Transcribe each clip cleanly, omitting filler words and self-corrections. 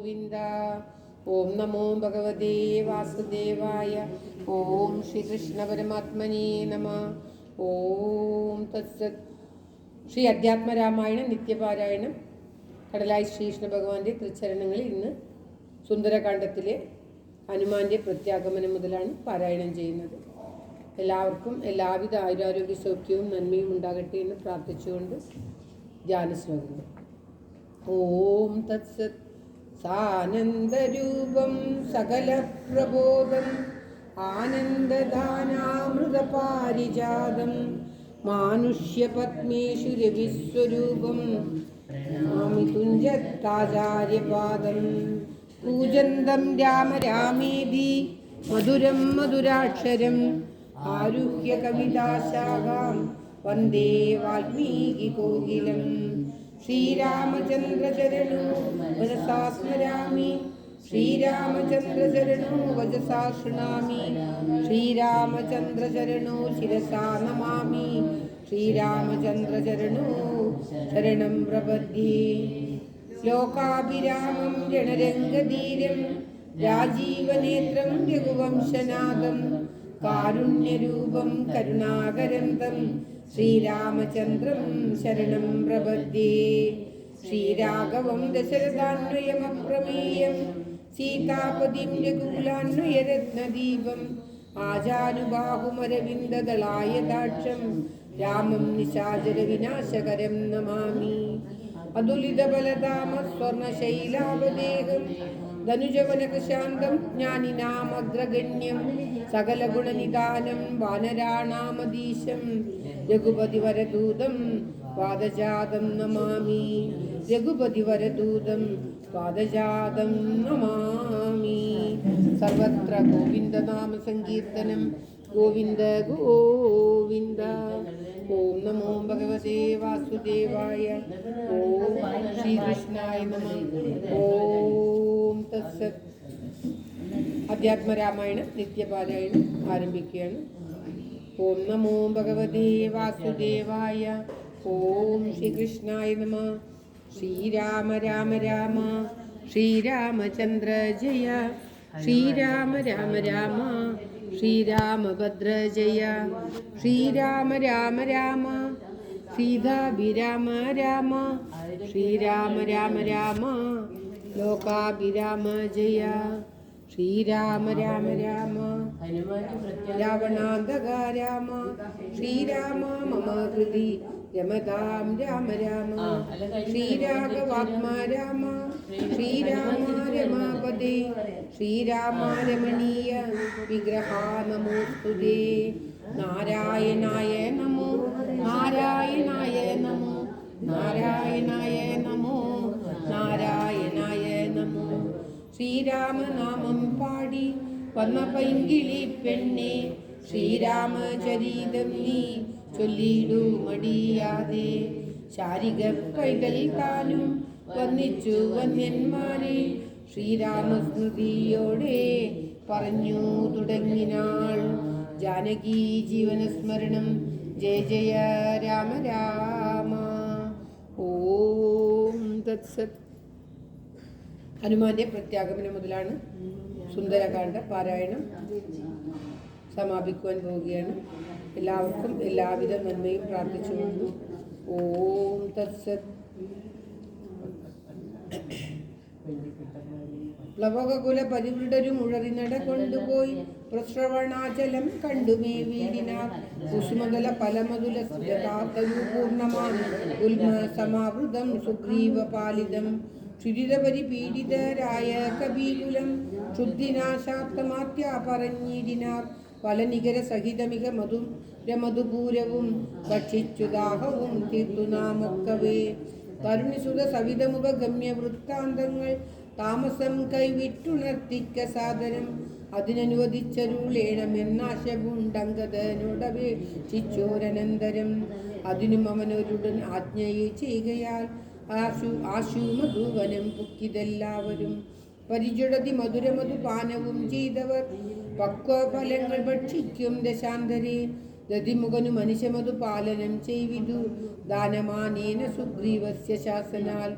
ഗോവിന്ദ. ഓം നമോ ഭഗവതേ വാസുദേവായ. ഓം ശ്രീകൃഷ്ണ പരമാത്മനേ നമഃ. ഓം തത്സത്. ശ്രീ അധ്യാത്മരാമായണം നിത്യപാരായണം കടലായി ശ്രീകൃഷ്ണ ഭഗവാന്റെ തൃച്ചരണങ്ങളിൽ ഇന്ന് സുന്ദരകാണ്ഡത്തിലെ ഹനുമാന്റെ പ്രത്യാഗമനം മുതലാണ് പാരായണം ചെയ്യുന്നത്. എല്ലാവർക്കും എല്ലാവിധ ആയുരാരോഗ്യ സൗഖ്യവും നന്മയും ഉണ്ടാകട്ടെ എന്ന് പ്രാർത്ഥിച്ചുകൊണ്ട് ധ്യാനശ്ലോകങ്ങൾ. ഓം തത്സത്. സാനന്ദരൂപം സകല പ്രബോധം ആനന്ദദാനാമൃതപാരിജാതം മാനുഷ്യപത്മേഷു രവിസ്വരൂപം തുഞ്ചത്താചാര്യപാദം കൂജന്തം രാമ രാമേതി മധുരം മധുരാക്ഷരം ആരുഹ്യ കവിതാശാഖാം വന്ദേ വാൽമീകി കോകിലം. ശ്രീരാമചന്ദ്രചരണോ വചസാ സ്മരാമി ശ്രീരാമചന്ദ്രചരണോ വചസാ ശൃണാമി ശ്രീരാമചന്ദ്രചരണോ ശിരസാ നമാമി ശ്രീരാമചന്ദ്രചരണോ ശരണം പ്രപദ്യേ. ലോകാഭിരാമം രണരംഗധീരം രാജീവനേത്രം രഘുവംശനാഥം കാരുണ്യരൂപം കരുണാകരന്തം ശ്രീരാമചന്ദ്രം ശരണം പ്രപദ്യേ. ശ്രീരാഘവം ദശരഥാന്വയമപ്രമേയം സീതാപതിം രഘുകുലാന്വയരത്നദീപം ആജാനുബാഹുമരവിന്ദദളായതാക്ഷം രാമം നിശാചരവിനാശകരം നമാമി. അതുലിതബലധാമസ്വർണശൈലാവദേഹം ധനുജവനകശാന്തം ജ്ഞാനിനാമഗ്രഗണ്യം സകലഗുണനിദാനം വാനരാണാമധീശം രഘുപതിവരദൂതം പാദജാതം നമാമി. രഘുപതിവരദൂതം പാദജാതം നമാമി. സർവത്ര ഗോവിന്ദനാമ സങ്കീർത്തനം. ഗോവിന്ദ ഗോവിന്ദ. ഓം നമോ ഭഗവതേ വാസുദേവായ. ഓം ശ്രീകൃഷ്ണായ നമഃ. ഓം തത്സത്. അധ്യാത്മരാമായണം നിത്യപാരായണം ആരംഭിക്കുകയാണ്. ഓം നമോ ഭഗവതേ വാസുദേവായ. ഓം ശ്രീകൃഷ്ണായ നമഃ. ശ്രീരാമ രാമ രാമ ശ്രീരാമചന്ദ്ര ജയ. ശ്രീരാമ രാമ രാമ ശ്രീരാമഭദ്ര ജയ. ശ്രീരാമ രാമ രാമ സീതാഭിരാമ രാമ. ശ്രീരാമ രാമ രാമ ലോകാഭിരാമ ജയ. ശ്രീരാമ രാമ രാമ രാവണാന്തക രാമ. ശ്രീരാമ മമ ഹൃദി രമതാം രാമ രാമ. ശ്രീരാഘവാത്മ രാമ. ശ്രീരാമ രമാപദേ. ശ്രീരാമ രമണീയ വിഗ്രഹാ നമോസ്തുതേ. നാരായണായ നമോ നാരായണായ നമോ നാരായണായ നമോ നാരായണായ നമോ. ശ്രീരാമനാമം പാടി വന്ന പൈങ്കിളി പെണ്ണെ ശ്രീരാമചരിതം നീ ചൊല്ലിടൂ മടിയാതെ. ശാരിക പൈതൽ താനും വന്നിച്ചു വന്യന്മാരെ ശ്രീരാമസ്മൃതിയോടെ പറഞ്ഞു തുടങ്ങിനാൾ. ജാനകി ജീവനസ്മരണം. ജയ ജയ രാമ രാമ. ഓം തത്സത്. ഹനുമാന്റെ പ്രത്യാഗമനം മുതലാണ് സുന്ദരകാണ്ഡ പാരായണം സമാപിക്കുവാൻ പോവുകയാണ്. എല്ലാവർക്കും എല്ലാവിധ നന്മയും പ്രാർത്ഥിച്ചുകൊണ്ട് ഓം തത്സത്. പ്ലവകുല പരിവൃഢരും ഉഴറിനട കൊണ്ടുപോയി പ്രശ്രവണാചലം കണ്ടുമേ വീടിനാർ. കുസുമതല ഫലമതുല പൂർണ്ണമാം ഉൽമ സമാവൃതം സുഗ്രീവപാലിതം. ക്ഷുരിതപരിപീഡിതരായ കബീകുലം ക്ഷുദ്ധിനാശാപ്തമാത്യാ പറഞ്ഞിടിനാർ. ഫലനികര സഹിതമിക മധുരമധുപൂരവും ഭക്ഷിച്ചു ദാഹവും തീർത്തു നാമൊക്കവേ. തരുണിസുത സവിധമുപഗമ്യ വൃത്താന്തങ്ങൾ താമസം കൈവിട്ടുണർത്തിക്ക സാദരം. അതിനനുവദിച്ചരുളേണമെന്നാശവുണ്ടങ്കതനോടപേക്ഷിച്ചോരനന്തരം. അതിനും അവനൊരുടൻ ആജ്ഞയെ ചെയ്യുകയാൽ ആശുമധുവനം പുക്കിതെല്ലാവരും. പരിചുടതി മധുരമധുപാനവും ചെയ്തവർ പക്വഫലങ്ങൾ ഭക്ഷിക്കും ദശാന്തരേ. ദതിമുഖനു മനുഷ്യമധു പാലനം ചെയ്വിതു ദാനമാനേന സുഗ്രീവസ്യ ശാസനാൽ.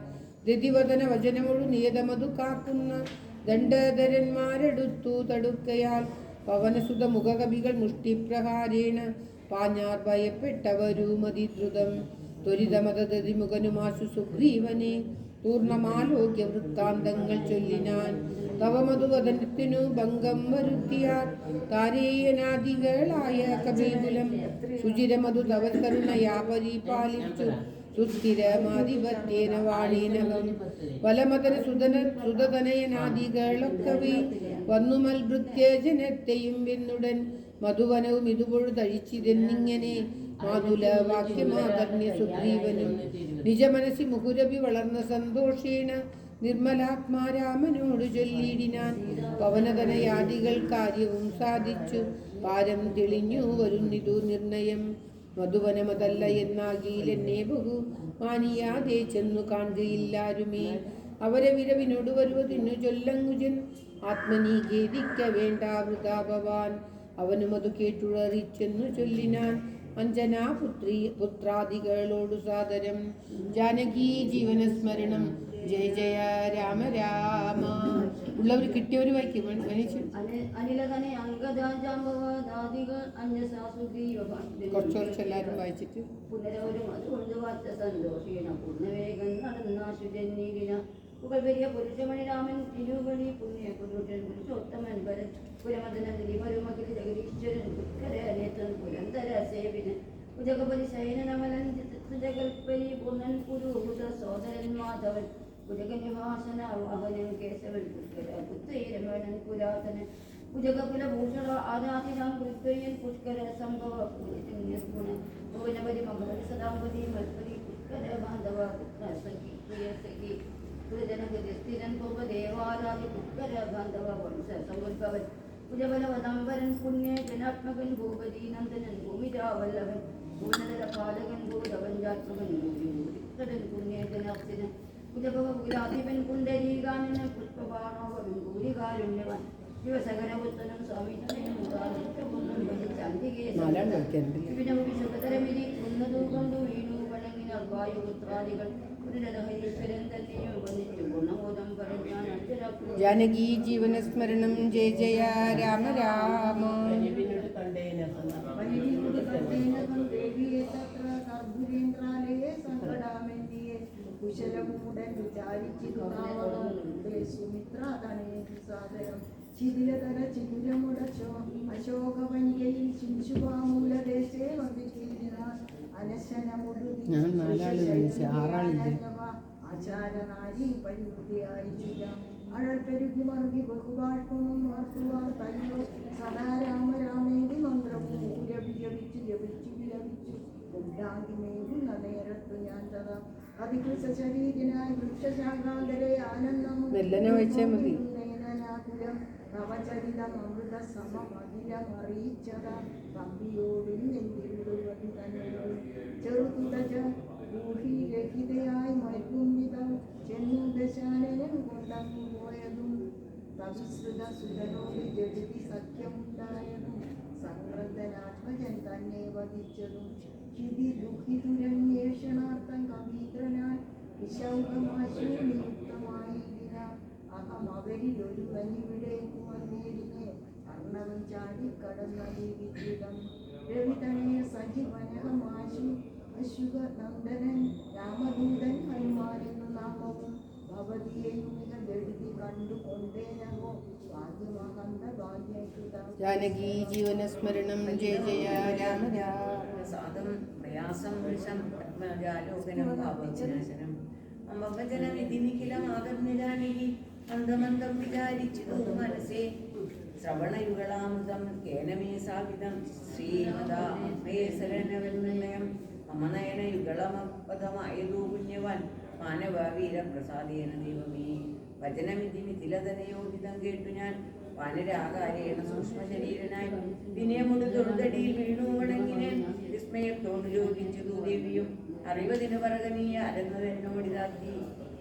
രതിവദന വചനമൊഴു നിയതമതു കാക്കുന്ന ദണ്ഡധരന്മാരെടുത്തു തടുക്കയാൽ പവനസുത മുഖകവികൾ മുഷ്ടിപ്രഹാരേണ പാഞ്ഞാർ ഭയപ്പെട്ടവരുമതിദ്രുതം ത്വരിതമതതിമുഖനുമാശു സുഗ്രീവനെ പൂർണ്ണമാലോക്യ വൃത്താന്തങ്ങൾ ചൊല്ലിനാൻ തവമധുവദനത്തിനു ഭംഗം വരുത്തിയാൽ താരേയനാദികളായ കപികുലം സുചിരമധു തവ കരുണയാ പരിപാലിച്ചു സുസ്ഥിരമാധിപത്യേന വാണീനകം വലമതന സുതതനയനാദികളൊക്കവേ വന്നുമൽ ഭൃത്യജനത്തെയും വെന്നുടൻ മധുവനവും ഇതുപൊഴുതഴിച്ചിതെന്നിങ്ങനെ മാതുല വാക്യമാകർണ്യ സുഗ്രീവനും നിജമനസി മുഹുരഭി വളർന്ന സന്തോഷേണ നിർമ്മലാത്മാരാമനോട് ചൊല്ലിയിടിനാൻ പവനതനയാദികൾ കാര്യവും സാധിച്ചു പാരം തെളിഞ്ഞു വരുന്നിതു നിർണയം മധുവനമതല്ല എന്നാകിയിലെന്നെ ബഹു മാനിയാതെ ചെന്നു കാണുകയില്ലാരുമേ അവരെ വിരവിനോട് വരുവതിനു ചൊല്ലങ്ങുജൻ ആത്മനീ ഖേദിക്ക വേണ്ട വൃഥാ ഭവാൻ അവനും അത് കേട്ടുളറിച്ചെന്നു ചൊല്ലിനാൻ അഞ്ജനാ പുത്രാദികളോടു സാദരം ജാനകീ ജീവനസ്മരണം ജയ ജയ രാമ രാമ ഉള്ളവർ കിട്ടിയവർ വായിക്കും കുറച്ച് കുറച്ച് എല്ലാവരും വായിച്ചിട്ട് പുകൾവരിയ പുരുഷമണി രാമൻ തിരുവഴി പുണ്യ പുരുഷൻ പുരുഷോത്തമൻ ഭരൻ പുരമദനഗിരി മരുമകിരി ജഗദീശ്വരൻ പുഷ്കരനേത്രൻ പുരന്തര സേവിന് ഉജഗപതി ശയനമലൻ ജഗൽപരി പൂർണ്ണൻ പുരുഹുത സോദരൻ മാധവൻ ഉജഗനിവാസന വാഹനൻ കേശവൻ പുഷ്കര പുത്രരമണൻ പുരാതനൻ ഉജഗകുലഭൂഷണ ആരാധിനാം പുത്രയൻ പുഷ്കര സംഭവ പുണ്യപുണ്യപുണൻ ഭുവനപതി മംഗള സദാപതി മൽപതി പുഷ്കര ബാന്ധവ പുത്ര സഖി പ്രിയ സഖി സ്ഥിരൻ പൂർവ്വദേവാരാധി പുഷ്കര ബാന്ധവ വംശ സമുദ്ഭവൻ ഉജബലവദംബരൻ പുണ്യ ജനാത്മകൻ ഭൂപതി നന്ദനൻ ഭൂമിരാവല്ലഭൻ ഭൂനതര പാലകൻ ഭൂതപഞ്ചാത്മകൻ ഭൂരിഭൂരികടൻ പുണ്യ ജനാർത്തിനൻ ഉജഭവകുലാധിപൻ പുണ്ടരീകാനൻ പുഷ്പബാണോവൻ ഭൂരികാരുണ്യവൻ ശിവസകരപുത്രനും സ്വാമിതനും സുഖതരമിരി കുന്നതൂകൊണ്ടു വീണു വണങ്ങിന വായുപുത്രാദികൾ പുനരഹരീശ്വരൻ തന്നെയും വന്നിച്ചു ഗുണബോധം പറഞ്ഞാൻ ജാനകീ ജീവനസ്മരണം ജയ ജയ രാമ രാമ കുശലമൂടൻ വിചാരിച്ചിരുന്ന സുമിത്രാതനേ സാദരം ചിതിലതല ചിതുരമുടച്ചോ അശോകവനികയിൽ ശിശുപാമൂലദേശേ വന്നിട്ടിരുന്ന അനശനമുടുതി ആചാരനാരി പരിവൃത്തിയായിച്ചില്ല അഴൽ പെരുകി മറുകി ബഹുഭാഷ്പവും വാർത്തുവാർ തല്ലോ സദാ രാമ രാമേതി മന്ത്രവും ജപിച്ചു ജപിച്ചു വിലപിച്ചു ഉണ്ടാകിമേകുന്ന നേരത്തു ഞാൻ തഥാ അതികൃഷ ശരീരനായി വൃക്ഷശാഖാന്തരെ ആനന്ദമും നവചരിതം അമൃത സമമതിലമറിയിച്ചത തമ്പിയോടും നെല്ലിടുവതി തന്നോടും ചെറുതുതജ ൂഹിരഹിതയായി മയക്കും വിധം ചെന്നു ദശാനനും കൊണ്ടങ്ങു പോയതും തവിശ്രുത സുരനോട് ജഗതി സഖ്യമുണ്ടായതും സംക്രന്ദനാത്മജൻ തന്നെ വധിച്ചതും ഹിതി ദുഃഖിതുരന്വേഷണാർത്ഥം കവീന്ദ്രനാൽ വിശൗകമാശൂനിയുക്തമായി അഹമവരിലൊരുവനിവിടേക്കു വന്നേരിനെ അർണവൻ ചാടിക്കടന്നതി വിദ്യുതം രവിതനയ സജീവനഹമാശു അശുഭനന്ദനൻ രാമദൂതൻ ഹനുമാനെന്നു നാമവും ഭവതിയെയും എഴുതി കണ്ടുകൊണ്ടേനോ ഭാഗ്യമഹന്ത ഭാഗ്യകൃത ജാനകീ ജീവനസ്മരണം ജയ ജയ രാമ രാമ സാധം പ്രയാസം വൃഷം പത്മജാലോകനം ഭാവചനാശനം അമ്പവചനമിതി നിഖിലമാകർണ്യ ജാനകി മന്ദമന്ദം വിചാരിച്ചു മനസ്സേ ശ്രവണയുഗളാമൃതം കേനമേ സാവിധം ശ്രീമദാമേസരനവന്മയം മമനയന യുഗളമപദമായതു പുണ്യവാൻ മാനവ വീരപ്രസാദേന ദൈവമേ വചനമിതി മിഥിലതനയോദിതം കേട്ടു ഞാൻ വാനരാകാരേണ സൂക്ഷ്മശരീരനായി വിനയമുടു തൊഴുതടിയിൽ വീണു വണങ്ങിനേൻ വിസ്മയത്തോട് ചോദിച്ചു ദേവിയും അറിവതിന് പറകനീയ അരന്നതെന്നോടിതാക്കി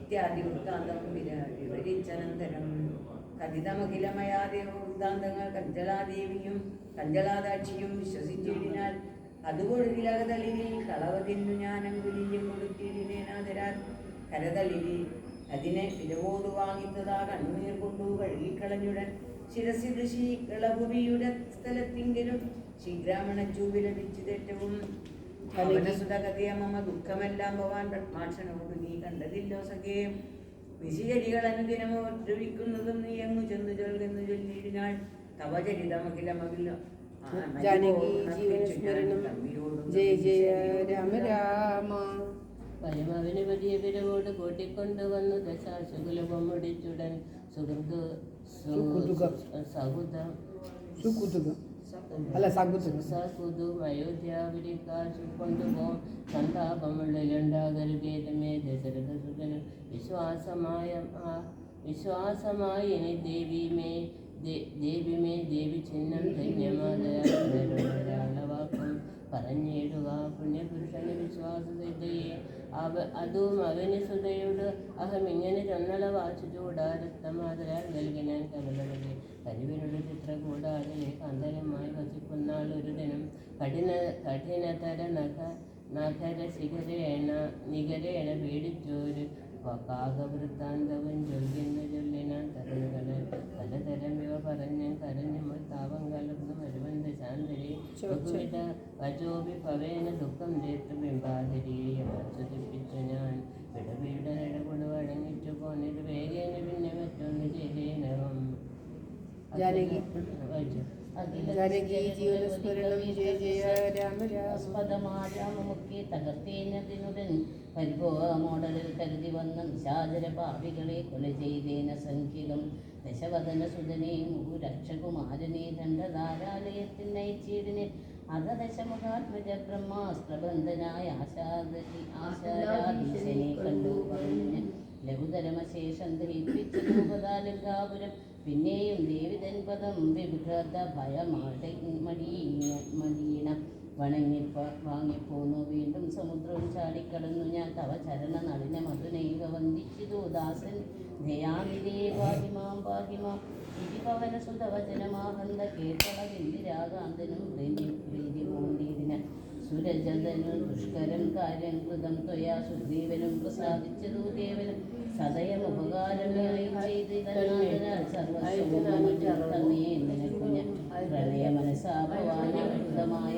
ഇത്യാദി വൃത്താന്തം വിവരിച്ചനന്തരം കഥിതമഖിലമയാദേവ വൃത്താന്തങ്ങൾ കഞ്ചലാദേവിയും കഞ്ചലാദാക്ഷിയും വിശ്വസിച്ചിടിനാൽ അതുകൊടുതിലകതളിരിൽ കളവതിന്നു ഞാൻ അങ്കുലിയും കൊടുത്തിടിനേനാദരാൽ കരതളിരിൽ അതിനെ പിഴവോട് വാങ്ങിത്തതാ കണ്ണുനീർ കൊണ്ടു കഴുകിക്കളഞ്ഞുടൻ ശിരസി ഋഷി ഇളഭുവിയുടെ സ്ഥലത്തിങ്കിലും ശീഘ്രാമണച്ചു വിലപിച്ചതേറ്റവും അവനസുതകഥയ മമ ദുഃഖമെല്ലാം ഭവാൻ പത്മാക്ഷനോട് നീ കണ്ടതില്ലോ സഖേ വിശിചരികൾ അനുദിനമോ ദ്രവിക്കുന്നതും നീ അങ്ങു ചെന്നു ചൊൽകെന്നു ചൊല്ലിയിടിനാൾ തവചരിതമഖിലമഖില ജാനകി ജീവനസ്മരണം ജയ ജയ രാമ രാമ. പരമാവിന് വലിയ പിരവോട് കൂട്ടിക്കൊണ്ടുവന്നു ദശാശകുലഭം മുടിച്ചുടൻ സഹൃദം സകുതും അയോധ്യാപുരിക്കാശു കൊണ്ടുപോകും സന്താപമുള്ളിലുണ്ടാകരുഭേദമേ ദശരഥസുതനും വിശ്വാസമായി ഇനി ദേവിമേ ദേവി ചിഹ്നം ധന്യമാതയാളവാക്കും പറഞ്ഞിടുക പുണ്യപുരുഷന് വിശ്വാസതയെ അതും അവന് സുതയോട് അഹമിങ്ങനെ ചൊന്നള വാച്ചു ചൂടാരത്തമാതരാൽ നൽകിനാൻ കമലവതി കരിവിനുള്ള ചിത്രകൂടാതിനെ കാന്തരമായി വസിക്കുന്നാൾ ഒരു ദിനം കഠിനതര നഗര നികരേണ പേടിച്ചോര് കാകവൃത്താന്തവൻ ചൊല്ലിനാൻ തരനുകളെ പലതരം ഇവ പറഞ്ഞ് കരഞ്ഞുമ്പോൾ താപം കലർന്നു മരുവന്ത ശാന്തരെ വചോപി പവേന ദുഃഖം തീർത്തു ബിംബാതിരിയെ ആസ്വദിപ്പിച്ചു ഞാൻ വിടവീട ഇടപെടു വഴങ്ങിച്ചു പോന്നിട്ട് വേഗേന പിന്നെ മറ്റൊന്ന് ചെയ്തേനകം ജാനകി ജീവനസ്മരണം ജയ ജയ രാമ രാമമുഖ്യ തകർത്തേനതിനുടൻ പരിഭവമോടലിൽ കരുതി വന്ന നിശാചര പാപികളെ കൊല ചെയ്തേന സംഖ്യകം ദശവദന സുതനെ രക്ഷകുമാരനെ ദണ്ഡധാരാലയത്തിൽ നയിച്ചീടിന് അധദശമുഖാത്മജ ബ്രഹ്മാസ്ത്രബന്ധനായ ആശാരാധീശനെ കണ്ടു പറഞ്ഞ് ലഘുതരമശേഷം ദഹിപ്പിച്ചു രൂപതാലങ്കാപുരം പിന്നെയും ദേവിതൻ പദം വിഭ്രത ഭയമടീണം വാങ്ങിപ്പോന്നു വീണ്ടും സമുദ്രവും ചാടിക്കടന്നു ഞാൻ തവ ചരണ നളിന മധുനൈവ വന്ദിച്ചിതു ദാസൻ ദയാനിരേ പാഹിമാം പാഹിമാം ഇതിപവന സുതവചനമാഹന്ത കേട്ടളവിന്ദിരാകാന്തനും പ്രീതി പൂണ്ടീതിന് സുരജതനു ദുഷ്കരം കാര്യം കൃതം ത്വയാ സുഗ്രീവനും പ്രസാദിച്ചതു കേവലം സദയം ഉപകാരമായി ചെയ്തിതനാഥനാൽ സർവസ്വമേ നിനക്കു ഞാൻ പ്രളയ മനസാഭവാനമായ